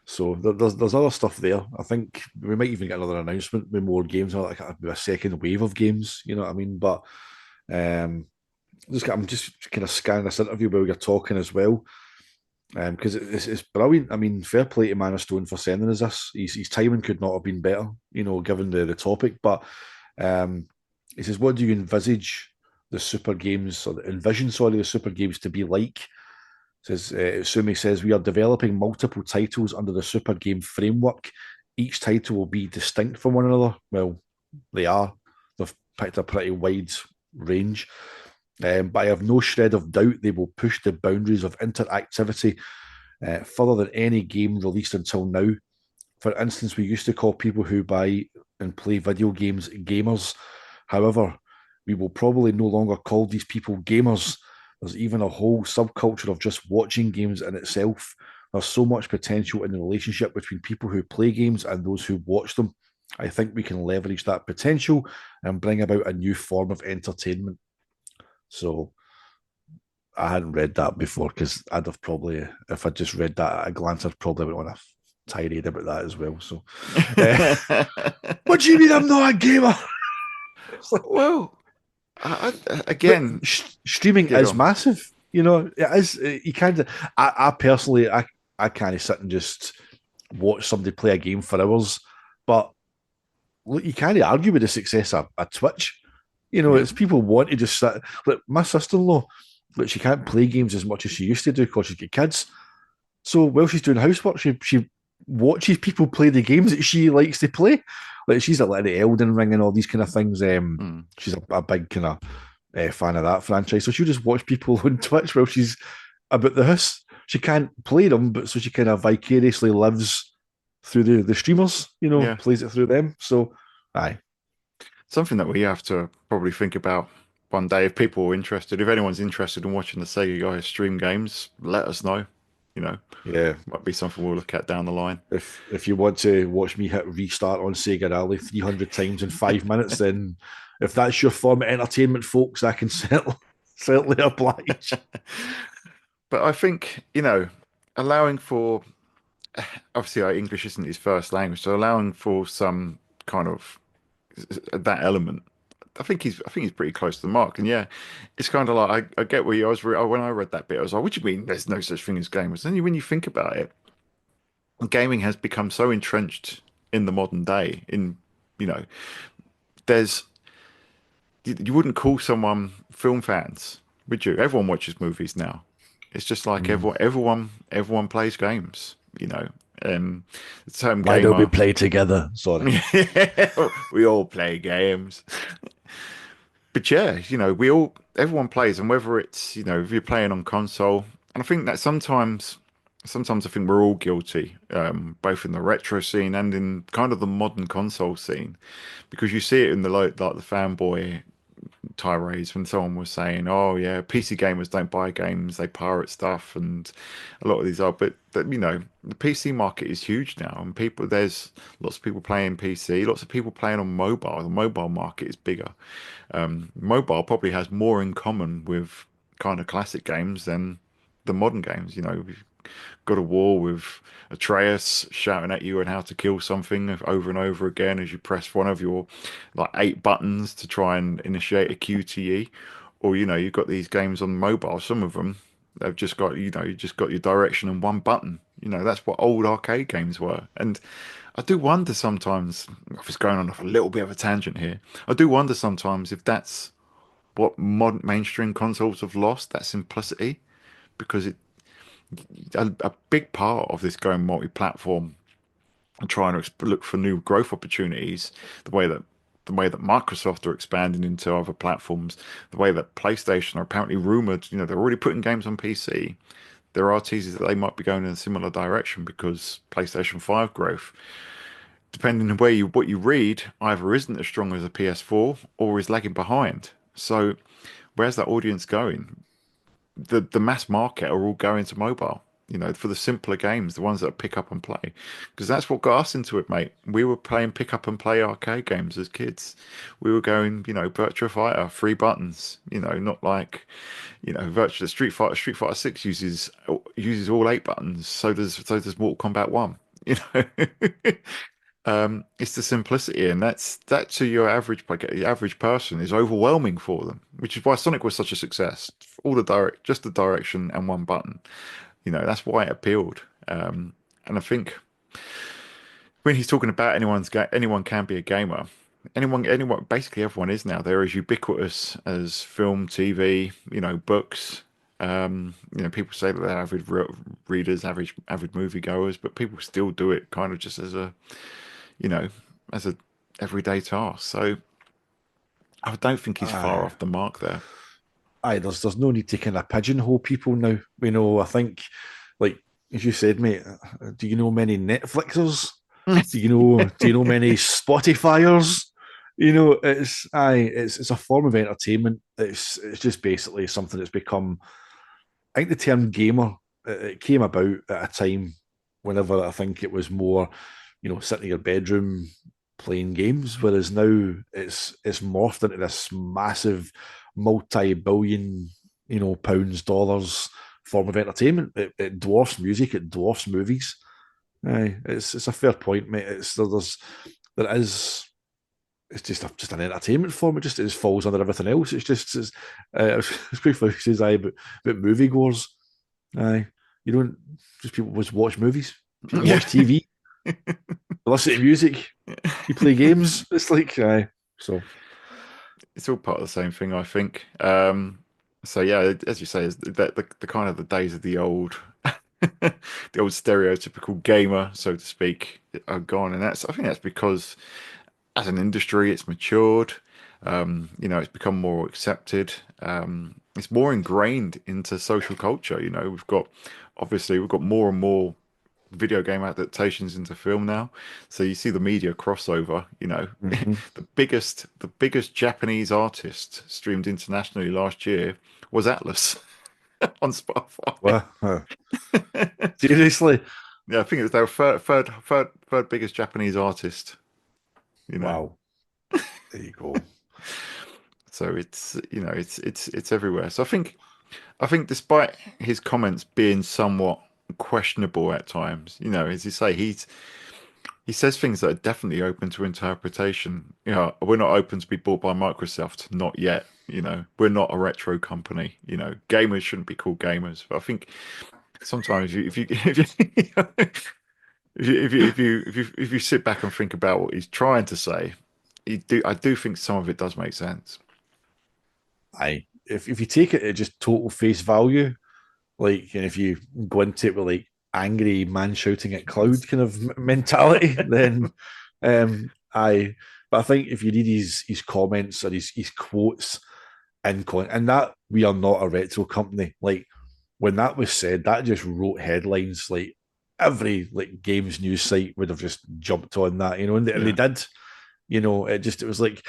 So there's other stuff there. I think we might even get another announcement with more games, or like a second wave of games. You know what I mean? But I'm just kind of scanning this interview while you're talking as well, because it's brilliant. I mean, fair play to Man of Stone for sending us this. His timing could not have been better, you know, given the topic. But um, he says, "What do you envisage the super games or envision, sorry, the super games to be like?" Says Sumi says we are developing multiple titles under the Super Game framework. Each title will be distinct from one another. Well, they are. They've picked a pretty wide range. But I have no shred of doubt they will push the boundaries of interactivity further than any game released until now. For instance, we used to call people who buy and play video games gamers. However, we will probably no longer call these people gamers. There's even a whole subculture of just watching games in itself. There's so much potential in the relationship between people who play games and those who watch them. I think we can leverage that potential and bring about a new form of entertainment. So I hadn't read that before because I'd have probably, if I just read that at a glance, I'd probably went on a tirade about that as well. So, uh, what do you mean I'm not a gamer? Well, But again, streaming get is on. massive. You know, it is. You kind of. I personally, I can't sit and just watch somebody play a game for hours. But look, you can't argue with the success of Twitch. You know, Yeah. it's people want to just sit. Like my sister-in-law, but she can't play games as much as she used to do because she's got kids. So while she's doing housework, she watches people play the games that she likes to play. Like she's a like the Elden Ring and all these kind of things. Mm. She's a big kind of fan of that franchise. So she'll just watch people on Twitch while she's about the house. She can't play them, but so she kind of vicariously lives through the streamers. You know, Yeah. plays it through them. So, aye, Something that we have to probably think about one day if people are interested. If anyone's interested in watching the Sega guys stream games, let us know. You know, yeah. might be something we'll look at down the line. If you want to watch me hit restart on Sega Rally 300 times in 5 minutes, then if that's your form of entertainment, folks, I can certainly oblige. But I think, allowing for obviously English isn't his first language, so allowing for some kind of that element, I think he's pretty close to the mark. And yeah, it's kind of like I get where you I was when I read that bit, I was like, what do you mean there's no such thing as gamers? Then when you think about it, gaming has become so entrenched in the modern day. You know, there's you wouldn't call someone film fans, would you? Everyone watches movies now. It's just like Mm. everyone plays games. Um, the term Why don't we gamer. play together? Sorry. We all play games. But yeah, everyone plays, and whether it's, if you're playing on console, and I think that sometimes I think we're all guilty, both in the retro scene and in kind of the modern console scene, because you see it in the like the fanboy tirades when someone was saying, "Oh yeah, PC gamers don't buy games; they pirate stuff," and a lot of these are. But the PC market is huge now, and there's lots of people playing PC, lots of people playing on mobile. The mobile market is bigger. Mobile probably has more in common with kind of classic games than the modern games. We've got a war with Atreus shouting at you on how to kill something over and over again as you press one of your like 8 buttons to try and initiate a QTE. Or you've got these games on mobile. Some of them they've just got you just got your direction and one button. That's what old arcade games were. And I do wonder sometimes, if it's going on off a little bit of a tangent here, I do wonder sometimes if that's what modern mainstream consoles have lost, that simplicity, because a big part of this going multi-platform and trying to look for new growth opportunities, the way that Microsoft are expanding into other platforms, the way that PlayStation are apparently rumored, they're already putting games on PC. There are teases that they might be going in a similar direction because PlayStation 5 growth, depending on what you read, either isn't as strong as a PS4 or is lagging behind. So where's that audience going? The mass market are all going to mobile, for the simpler games, the ones that pick up and play. Because that's what got us into it, mate. We were playing pick up and play arcade games as kids. We were going, Virtua Fighter, 3 buttons, not like, Virtua Street Fighter 6 uses all 8 buttons. So does Mortal Kombat 1. You know, it's the simplicity, and that to your average person is overwhelming for them, which is why Sonic was such a success. All just the direction and one button. That's why it appealed. And I think when he's talking about anyone can be a gamer. Basically everyone is now. They're as ubiquitous as film, TV, books. People say that they're avid readers, avid moviegoers, but people still do it kind of just you know, as a everyday task. So I don't think he's far Aye. off the mark there. aye, there's no need to kind of pigeonhole people now. I think, like as you said, mate, do you know many Netflixers? Do you know many Spotifyers? It's a form of entertainment. It's just basically something that's become. I think the term gamer it came about at a time whenever I think it was more, sitting in your bedroom playing games, whereas now it's morphed into this massive multi-billion, pounds, dollars form of entertainment. It dwarfs music, it dwarfs movies. Aye, it's a fair point, mate. There is it's just an entertainment form. It just falls under everything else. It's quite funny. He says aye about moviegoers. Aye, you don't just people just watch movies. People Yeah. watch TV, listen to music, you play games. It's like aye. So It's all part of the same thing, I think. So yeah, as you say, is that the kind of the days of the old, the old stereotypical gamer, so to speak, are gone, and I think that's because as an industry, it's matured. It's become more accepted. It's more ingrained into social culture. We've got more and more video game adaptations into film now. So you see the media crossover, mhm. the biggest Japanese artist streamed internationally last year was Atlas on Spotify. Well, seriously, Yeah, I think it was their third biggest Japanese artist, you know. wow. There you go. So it's everywhere. So I think despite his comments being somewhat questionable at times, as you say, he says things that are definitely open to interpretation. We're not open to be bought by Microsoft, not yet. We're not a retro company. Gamers shouldn't be called gamers. But I think sometimes if you sit back and think about what he's trying to say, I do think some of it does make sense. Aye. If you take it at just total face value, like, and if you go into it with like angry man shouting at cloud kind of mentality, then I. But I think if you read his comments or his quotes and that we are not a retro company. Like when that was said, that just wrote headlines. Like every like games news site would have just jumped on that, and they Yeah. did. It was like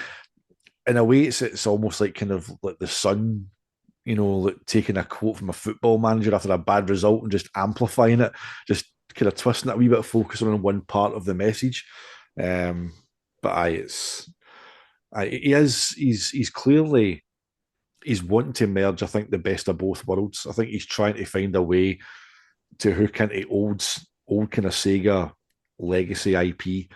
in a way, it's almost like kind of like the Sun, like taking a quote from a football manager after a bad result and just amplifying it, just kind of twisting it a wee bit, focusing on one part of the message. Um, but he's clearly he's wanting to merge. I think the best of both worlds. I think he's trying to find a way to hook into old kind of Sega legacy IP,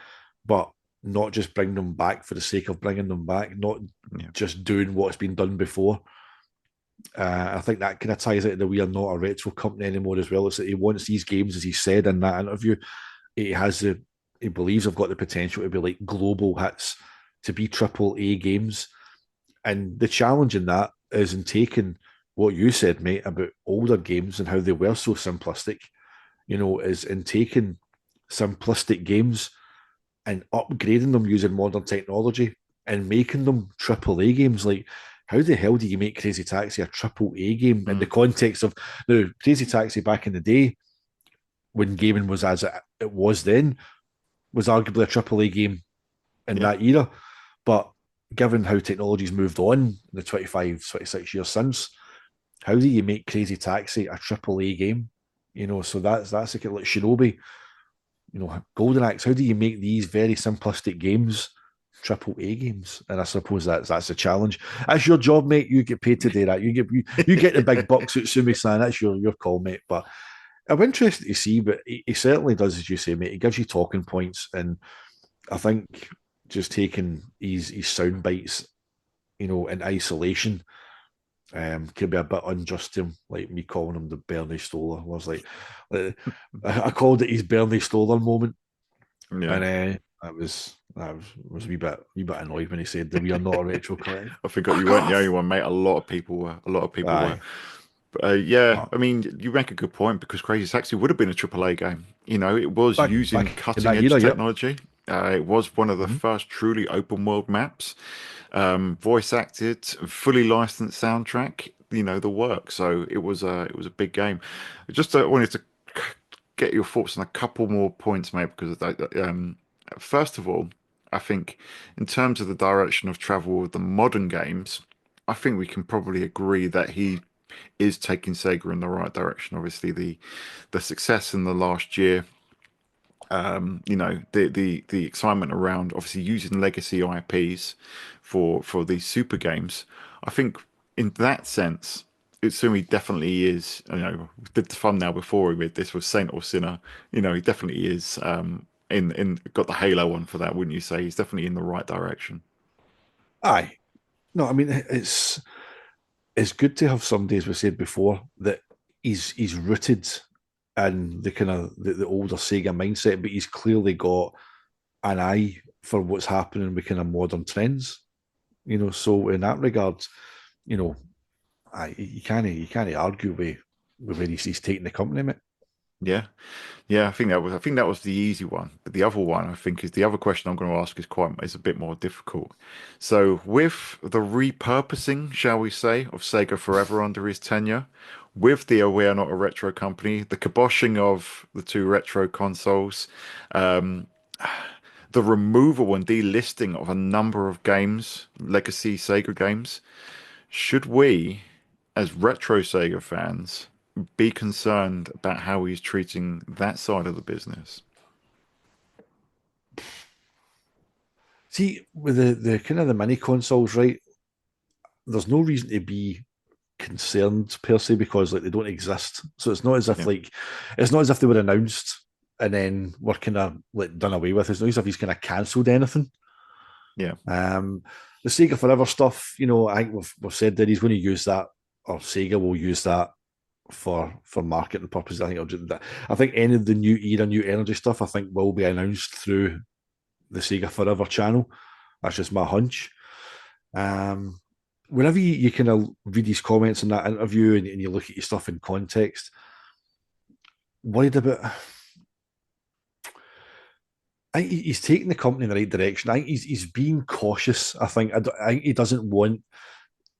but not just bring them back for the sake of bringing them back, not Yeah. just doing what's been done before. I think that kind of ties into the we are not a retro company anymore as well. It's that he wants these games, as he said in that interview, he has the he believes have got the potential to be like global hits, to be triple A games. And the challenge in that is in taking what you said, mate, about older games and how they were so simplistic, is in taking simplistic games and upgrading them using modern technology and making them triple A games. Like, how the hell do you make Crazy Taxi a triple A game in the Mm. context of now Crazy Taxi back in the day when gaming was as it was then was arguably a triple A game in Yeah. that era. But given how technology's moved on in the 25, 26 years since, how do you make Crazy Taxi a triple A game? So that's like Shinobi, Golden Axe. How do you make these very simplistic games triple A games? And I suppose that's a challenge. That's your job, mate. You get paid to do that. You get the big bucks at Sumi-san. That's your call, mate. But I'm interested to see. But he certainly does, as you say, mate. He gives you talking points, and I think just taking his sound bites, in isolation, could be a bit unjust to him, like me calling him the Bernie Stoller. I was like, I called it his Bernie Stoller moment, Yeah. and I was a wee bit annoyed when he said that we are not a retro collective. I forgot you Fuck weren't the only off! one, mate. A lot of people were. A lot of people were. Aye, But yeah, but I mean, you make a good point because Crazy Taxi would have been a AAA game. It was using back in cutting that edge era, yep. technology. It was one of the Mhm. first truly open world maps. Voice acted, fully licensed soundtrack. the work. So it was a big game. Just wanted to get your thoughts on a couple more points, mate, because first of all, I think in terms of the direction of travel of the modern games, I think we can probably agree that he is taking Sega in the right direction. Obviously, the success in the last year, the excitement around obviously using legacy IPs for these super games. I think in that sense, Utsumi definitely is. Did the thumbnail before with this was Saint or Sinner. He definitely is. In got the halo on for that, wouldn't you say? He's definitely in the right direction. Aye. No, I mean it's good to have somebody, as we said before, that he's rooted in the kind of the older Sega mindset, but he's clearly got an eye for what's happening with kind of modern trends. So in that regard, you know, you can't argue with where he's taking the company, mate. Yeah. Yeah, I think that was the easy one. But the other one, I think, is the other question I'm going to ask is a bit more difficult. So, with the repurposing, shall we say, of Sega Forever under his tenure, with the We're Not a Retro Company, the kiboshing of the two retro consoles, um, the removal and delisting of a number of games, legacy Sega games, should we, as retro Sega fans, be concerned about how he's treating that side of the business? See, with the kind of the mini consoles, right? There's no reason to be concerned per se because like they don't exist. So it's not as if Yeah, they were announced and then were kind of like done away with. It's not as if he's kind of cancelled anything. yeah, Um, the Sega Forever stuff, I think we've said that he's going to use that, or Sega will use that for marketing purposes. I think I'll do that. I think any of the new era, new energy stuff, I think will be announced through the Sega Forever channel. That's just my hunch. Um, Whenever you kind of read his comments in that interview and you look at your stuff in context, worried about. I think he's taking the company in the right direction. I think he's being cautious. I think he doesn't want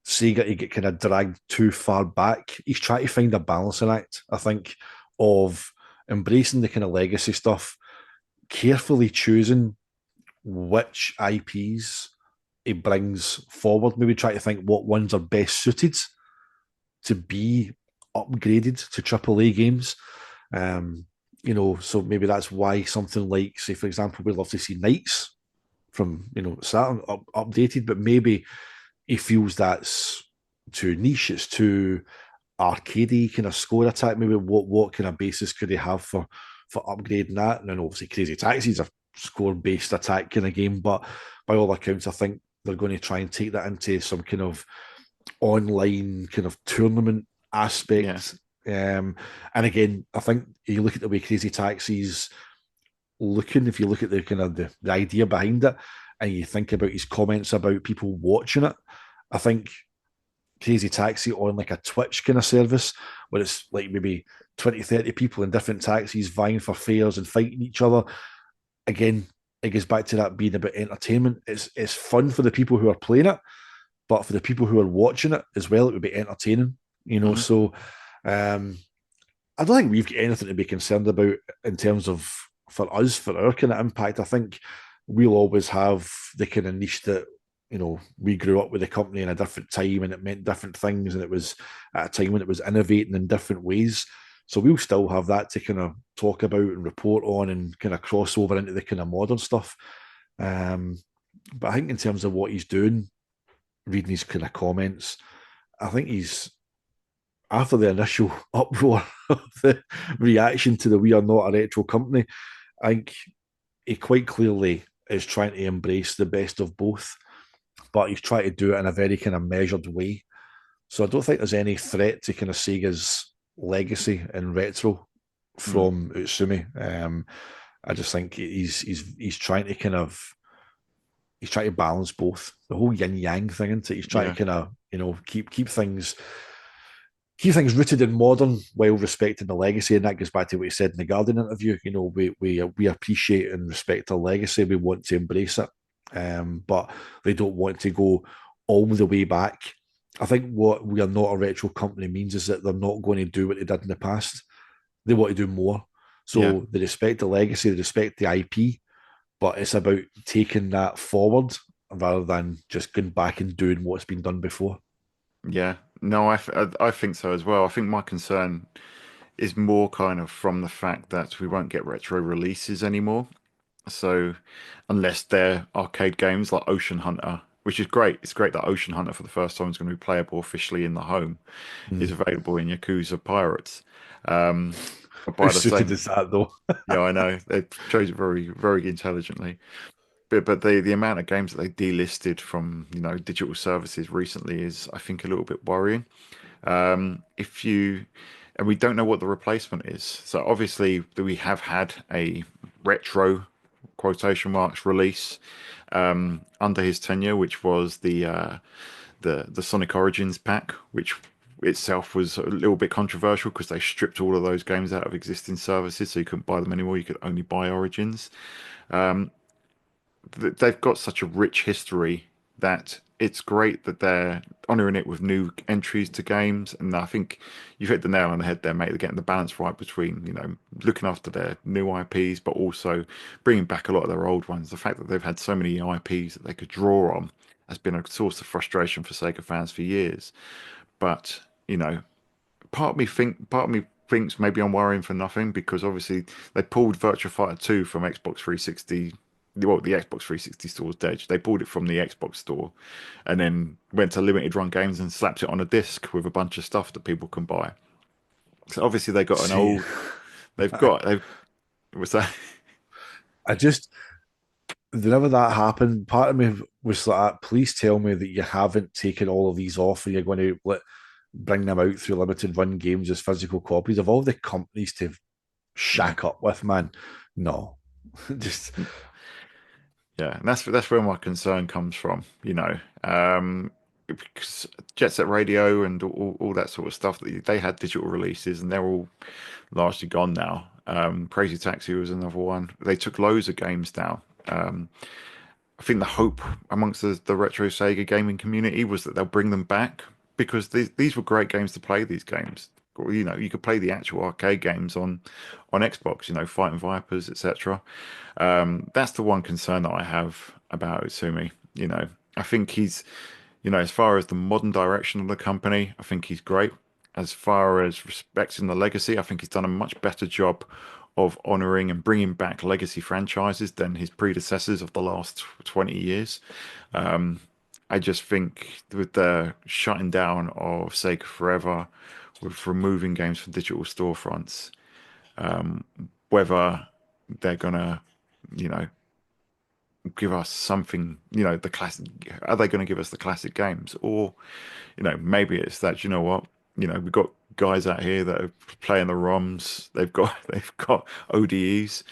Sega to get kind of dragged too far back. He's trying to find a balancing act, I think, of embracing the kind of legacy stuff, carefully choosing which IPs he brings forward. Maybe try to think what ones are best suited to be upgraded to AAA games. Um, so maybe that's why something like, say, for example, we'd love to see Knights from Saturn updated, but maybe he feels that's too niche, it's too arcadey kind of score attack. Maybe what kind of basis could he have for upgrading that? And then obviously Crazy Taxi is a score based attack kind of game, but by all accounts, I think they're going to try and take that into some kind of online kind of tournament yeah, aspect. And again, I think you look at the way Crazy Taxi's looking, if you look at the kind of the idea behind it, and you think about his comments about people watching it, I think Crazy Taxi on like a Twitch kind of service where it's like maybe 20, 30 people in different taxis vying for fares and fighting each other. Again, it goes back to that being about entertainment. It's fun for the people who are playing it, but for the people who are watching it as well, it would be entertaining, hmm So um, I don't think we've got anything to be concerned about in terms of for us, for our kind of impact. I think we'll always have the kind of niche that, we grew up with the company in a different time and it meant different things. And it was at a time when it was innovating in different ways. So we'll still have that to kind of talk about and report on and kind of cross over into the kind of modern stuff. Um, but I think in terms of what he's doing, reading his kind of comments, I think he's after the initial uproar of the reaction to the "We Are Not a Retro Company," I think he quite clearly is trying to embrace the best of both, but he's trying to do it in a very kind of measured way. So I don't think there's any threat to kind of Sega's legacy in retro mm, from Utsumi. I just think he's trying to kind of he's trying to balance both the whole yin yang thing into. He's trying to yeah, kind of keep things rooted in modern while respecting the legacy. And that goes back to what he said in the Guardian interview. We appreciate and respect our legacy. We want to embrace it, but they don't want to go all the way back I think what we are not a retro company means is that they're not going to do what they did in the past. They want to do more. Yeah, So they respect the legacy, they respect the IP, but it's about taking that forward rather than just going back and doing what's been done before. yeah. No, I think so as well. I think my concern is more kind of from the fact that we won't get retro releases anymore. So unless they're arcade games like Ocean Hunter, which is great. It's great that Ocean Hunter for the first time is going to be playable officially in the home, is Mm. available in Yakuza Pirates. Um, but How by the suited same, is that though? yeah, I know they chose it very, very intelligently. But the amount of games that they delisted from, digital services recently is, I think, a little bit worrying. If you and we don't know what the replacement is. So obviously we have had a retro quotation marks release under his tenure, which was the Sonic Origins pack, which itself was a little bit controversial because they stripped all of those games out of existing services, so you couldn't buy them anymore. You could only buy Origins. They've got such a rich history that it's great that they're honouring it with new entries to games. And I think you've hit the nail on the head there, mate. They're getting the balance right between, looking after their new IPs, but also bringing back a lot of their old ones. The fact that they've had so many IPs that they could draw on has been a source of frustration for Sega fans for years. But, part of me thinks maybe I'm worrying for nothing because obviously they pulled Virtua Fighter 2 from Xbox 360. Well, the Xbox 360 store's dead. They pulled it from the Xbox store and then went to limited run games and slapped it on a disc with a bunch of stuff that people can buy. So obviously they got an See, old I, they've what's that? I just, whenever that happened, part of me was like, please tell me that you haven't taken all of these off and you're going to bring them out through limited run games as physical copies of all the companies to Yeah. shack up with, man. No, just Yeah, and that's where my concern comes from, because Jet Set Radio and all that sort of stuff, they had digital releases and they're all largely gone now. Crazy Taxi was another one. They took loads of games down. I think the hope amongst the retro Sega gaming community was that they'll bring them back because these were great games to play. These games, you could play the actual arcade games on Xbox. Fighting Vipers, etc. That's the one concern that I have about Utsumi. I think he's, as far as the modern direction of the company, I think he's great. As far as respecting the legacy, I think he's done a much better job of honoring and bringing back legacy franchises than his predecessors of the last 20 years. Um, I just think with the shutting down of Sega Forever, with removing games from digital storefronts, whether they're gonna, you know, give us something, the classic, are they going to give us the classic games? Or, maybe it's that, you know what, we've got guys out here that are playing the ROMs, they've got ODEs.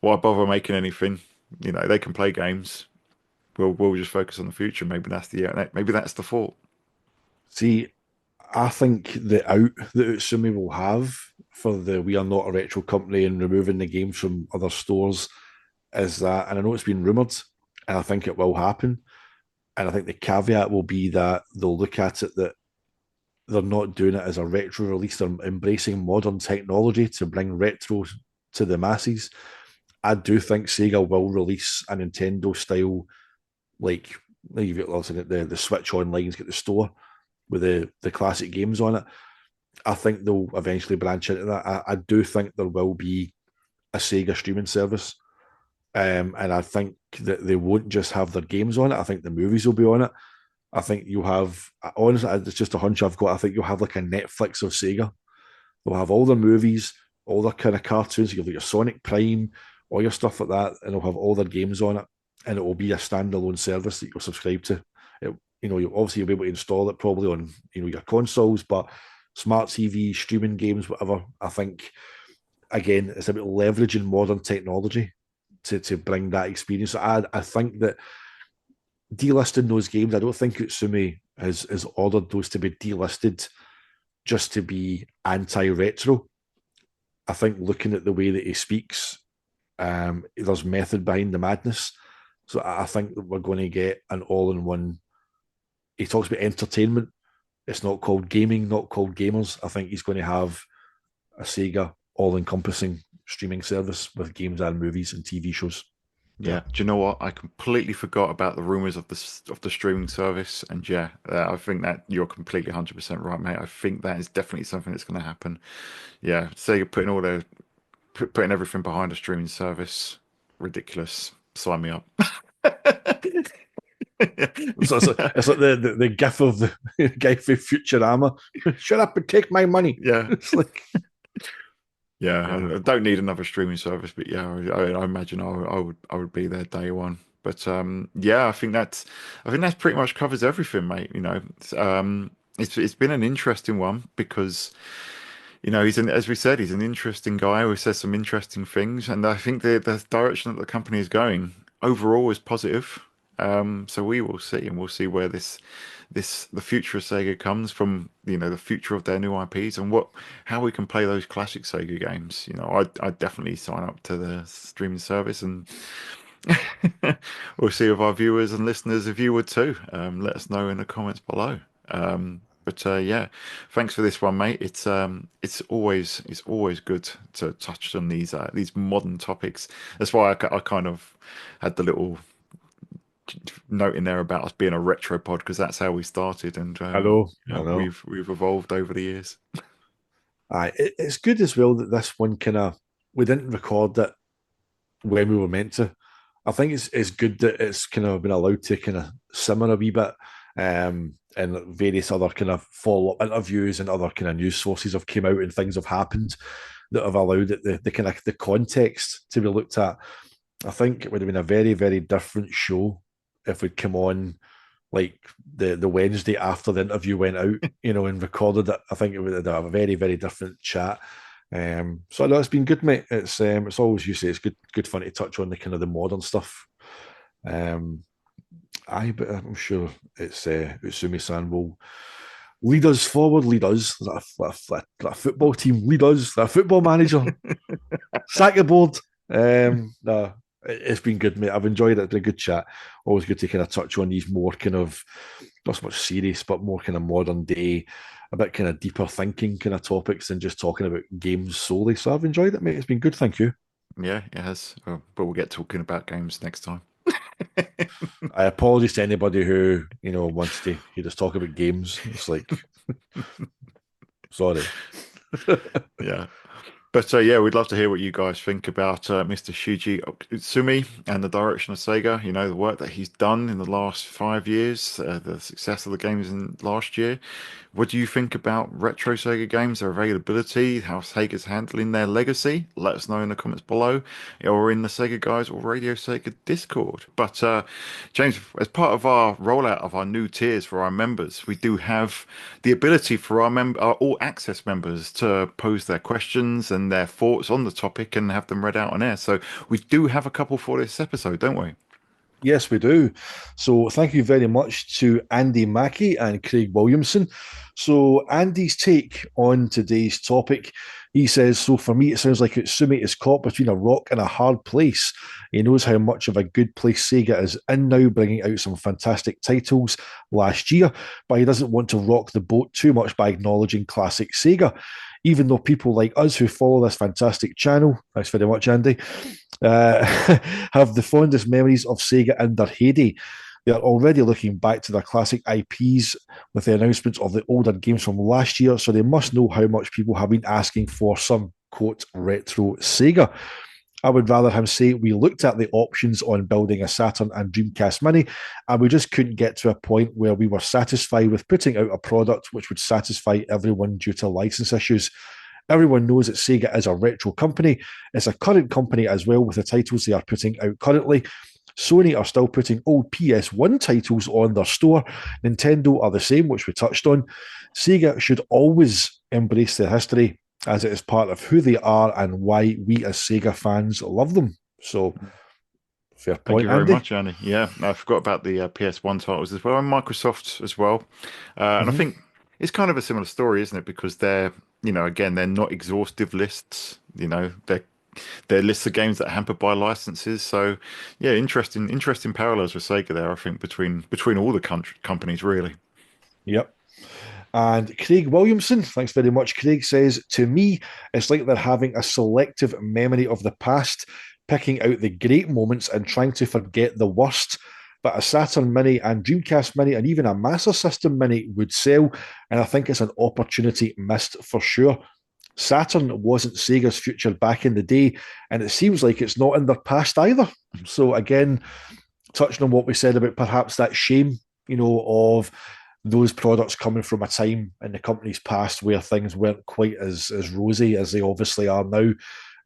Why bother making anything? They can play games. We'll just focus on the future. Maybe that's the fault. see. I think the out that Utsumi will have for the We Are Not a Retro Company and removing the games from other stores is that, and I know it's been rumoured, and I think it will happen. And I think the caveat will be that they'll look at it that they're not doing it as a retro release, they're embracing modern technology to bring retro to the masses. I do think Sega will release a Nintendo style, like you've got obviously the Switch Online's got the store with the classic games on it. I think they'll eventually branch into that. I do think there will be a Sega streaming service. And I think that they won't just have their games on it. I think the movies will be on it. I think you'll have, honestly, it's just a hunch I've got. I think you'll have like a Netflix of Sega. They'll have all their movies, all their kind of cartoons. You'll have your Sonic Prime, all your stuff like that, and they'll have all their games on it. And it will be a standalone service that you'll subscribe to. It, you'll be able to install it probably on your consoles, but smart TV, streaming games, whatever. I think again, it's about leveraging modern technology to bring that experience. I think that delisting those games, I don't think Utsumi has ordered those to be delisted just to be anti-retro. I think looking at the way that he speaks, there's method behind the madness. So I think that we're going to get an all-in-one he talks about entertainment. It's not called gaming, not called gamers. I think he's going to have a Sega all-encompassing streaming service with games and movies and TV shows. Yeah. Yeah, do you know what? I completely forgot about the rumors of the streaming service, and yeah, I think that you're completely 100% right, mate. I think that is definitely something that's going to happen. Yeah, Sega putting all their putting everything behind a streaming service, ridiculous. Sign me up. So it's like the gif of the guy from Futurama. Shut up and take my money. Yeah, It's like, yeah. yeah. I don't need another streaming service, but yeah, I imagine I would be there day one. But yeah, I think that pretty much covers everything, mate. It's been an interesting one because as we said, he's an interesting guy who says some interesting things, and I think the direction that the company is going overall is positive. So we will see, and we'll see where the future of Sega comes from. The future of their new IPs and how we can play those classic Sega games. I'd definitely sign up to the streaming service, and we'll see if our viewers and listeners, if you would too. Let us know in the comments below. But yeah, thanks for this one, mate. It's always good to touch on these modern topics. That's why I kind of had the little note in there about us being a retro pod because that's how we started, and I know. we've evolved over the years. It's good as well that this one kind of we didn't record it when we were meant to. I think it's good that it's kind of been allowed to kind of simmer a wee bit, and various other kind of follow up interviews and other kind of news sources have came out and things have happened that have allowed it the kind of the context to be looked at. I think it would have been a very very different show if we'd come on like the Wednesday after the interview went out, and recorded it. I think it would have a very very different chat. So no, it's been good, mate. It's always you say it's good fun to touch on the kind of the modern stuff. Um, but I'm sure it's Utsumi-san will lead us forward, lead us that football team, lead us that football manager, sack the board. No, it's been good, mate. I've enjoyed it. It's been a good chat. Always good to kind of touch on these more kind of not so much serious, but more kind of modern day, a bit kind of deeper thinking kind of topics than just talking about games solely. So I've enjoyed it, mate. It's been good. Thank you. Yeah, it has. But we'll get talking about games next time. I apologize to anybody who wants to hear us talk about games. It's like, sorry. Yeah. But yeah, we'd love to hear what you guys think about Mr. Shuji Utsumi and the direction of Sega. The work that he's done in the last 5 years, the success of the games in last year. What do you think about retro Sega games, their availability, how Sega's handling their legacy? Let us know in the comments below or in the Sega Guys or Radio Sega Discord. But James, as part of our rollout of our new tiers for our members, we do have the ability for our all access members to pose their questions and their thoughts on the topic and have them read out on air. So we do have a couple for this episode, don't we? Yes, we do. So thank you very much to Andy Mackey and Craig Williamson. So Andy's take on today's topic, he says, so for me, it sounds like Utsumi is caught between a rock and a hard place. He knows how much of a good place Sega is in now, bringing out some fantastic titles last year, but he doesn't want to rock the boat too much by acknowledging classic Sega. Even though people like us who follow this fantastic channel, thanks very much, Andy, uh, have the fondest memories of Sega in their heyday. They are already looking back to their classic IPs with the announcements of the older games from last year, so they must know how much people have been asking for some, quote, retro Sega. I would rather him say we looked at the options on building a Saturn and Dreamcast Mini, and we just couldn't get to a point where we were satisfied with putting out a product which would satisfy everyone due to license issues. Everyone knows that Sega is a retro company. It's a current company as well with the titles they are putting out currently. Sony are still putting old PS1 titles on their store. Nintendo are the same, which we touched on. Sega should always embrace their history as it is part of who they are and why we as Sega fans love them. So, fair Thank point, you very Andy. much, Annie. Yeah, I forgot about the PS1 titles as well, and Microsoft as well. And I Mm-hmm. think it's kind of a similar story, isn't it? Because again, they're not exhaustive lists. They're lists of games that are hampered by licenses. So, yeah, interesting parallels with Sega there. I think between all the companies, really. Yep. And Craig Williamson, thanks very much. Craig says, to me, it's like they're having a selective memory of the past, picking out the great moments and trying to forget the worst. But a Saturn Mini and Dreamcast Mini and even a Master System Mini would sell. And I think it's an opportunity missed for sure. Saturn wasn't Sega's future back in the day, and it seems like it's not in their past either. So, again, touching on what we said about perhaps that shame, of those products coming from a time in the company's past where things weren't quite as rosy as they obviously are now,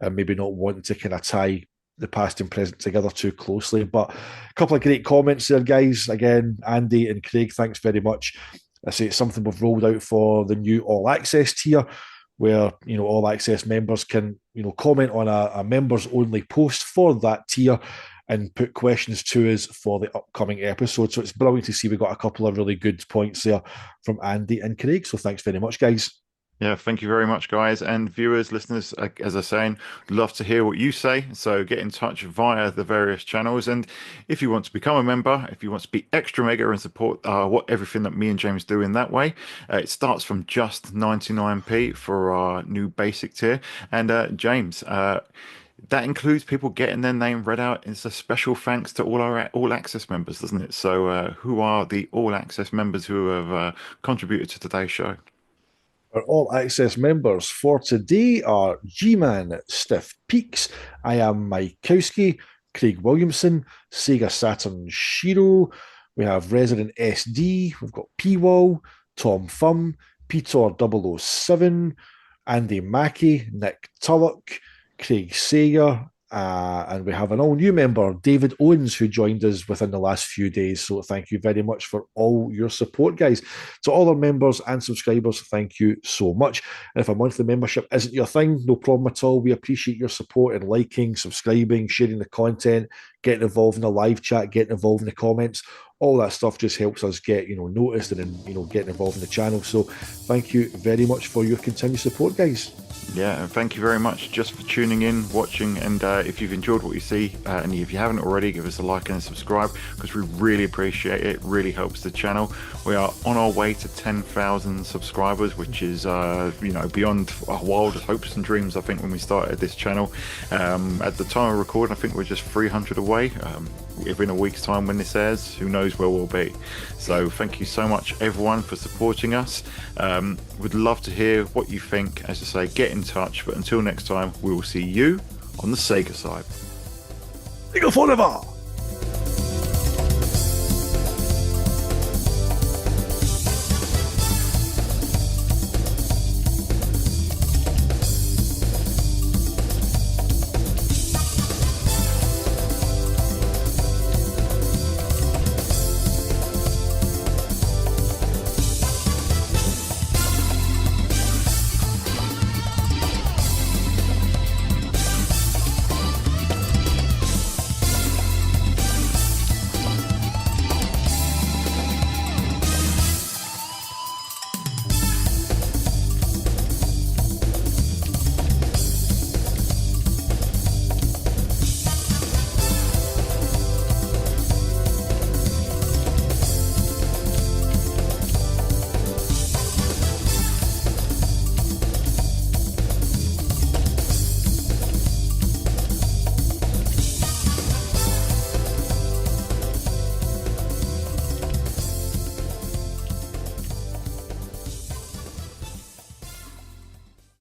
and maybe not wanting to kind of tie the past and present together too closely. But a couple of great comments there, guys. Again, Andy and Craig, thanks very much. I say it's something we've rolled out for the new All Access tier, where All Access members can comment on a members only post for that tier and put questions to us for the upcoming episode. So it's brilliant to see we got a couple of really good points there from Andy and Craig. So thanks very much, guys. Yeah, thank you very much, guys, and viewers, listeners. As I was saying, love to hear what you say. So get in touch via the various channels, and if you want to become a member, if you want to be extra mega and support everything that me and James do in that way, it starts from just 99p for our new basic tier. And James, that includes people getting their name read out. It's a special thanks to all our All Access members, doesn't it? So who are the All Access members who have contributed to today's show? Our All Access members for today are G-Man, Stiff Peaks, I Am Mikowski, Craig Williamson, Sega Saturn Shiro. We have Resident SD. We've got P-Wall, Tom Thumb, Peter 007, Andy Mackey, Nick Tullock, Craig Sager, and we have an all new member, David Owens, who joined us within the last few days. So thank you very much for all your support, guys. To all our members and subscribers, thank you so much. And if a monthly membership isn't your thing, no problem at all. We appreciate your support in liking, subscribing, sharing the content, getting involved in the live chat, getting involved in the comments. All that stuff just helps us get, noticed and, getting involved in the channel. So thank you very much for your continued support, guys. Yeah, and thank you very much just for tuning in, watching, and if you've enjoyed what you see, and if you haven't already, give us a like and a subscribe, because we really appreciate it. It really helps the channel. We are on our way to 10,000 subscribers, which is, beyond our wildest hopes and dreams, I think, when we started this channel. At the time of recording, I think we're just 300 away. If in a week's time when this airs, who knows where we'll be. So thank you so much, everyone, for supporting us. We'd love to hear what you think. As I say, get in touch. But until next time, we will see you on the Sega side. Sega forever!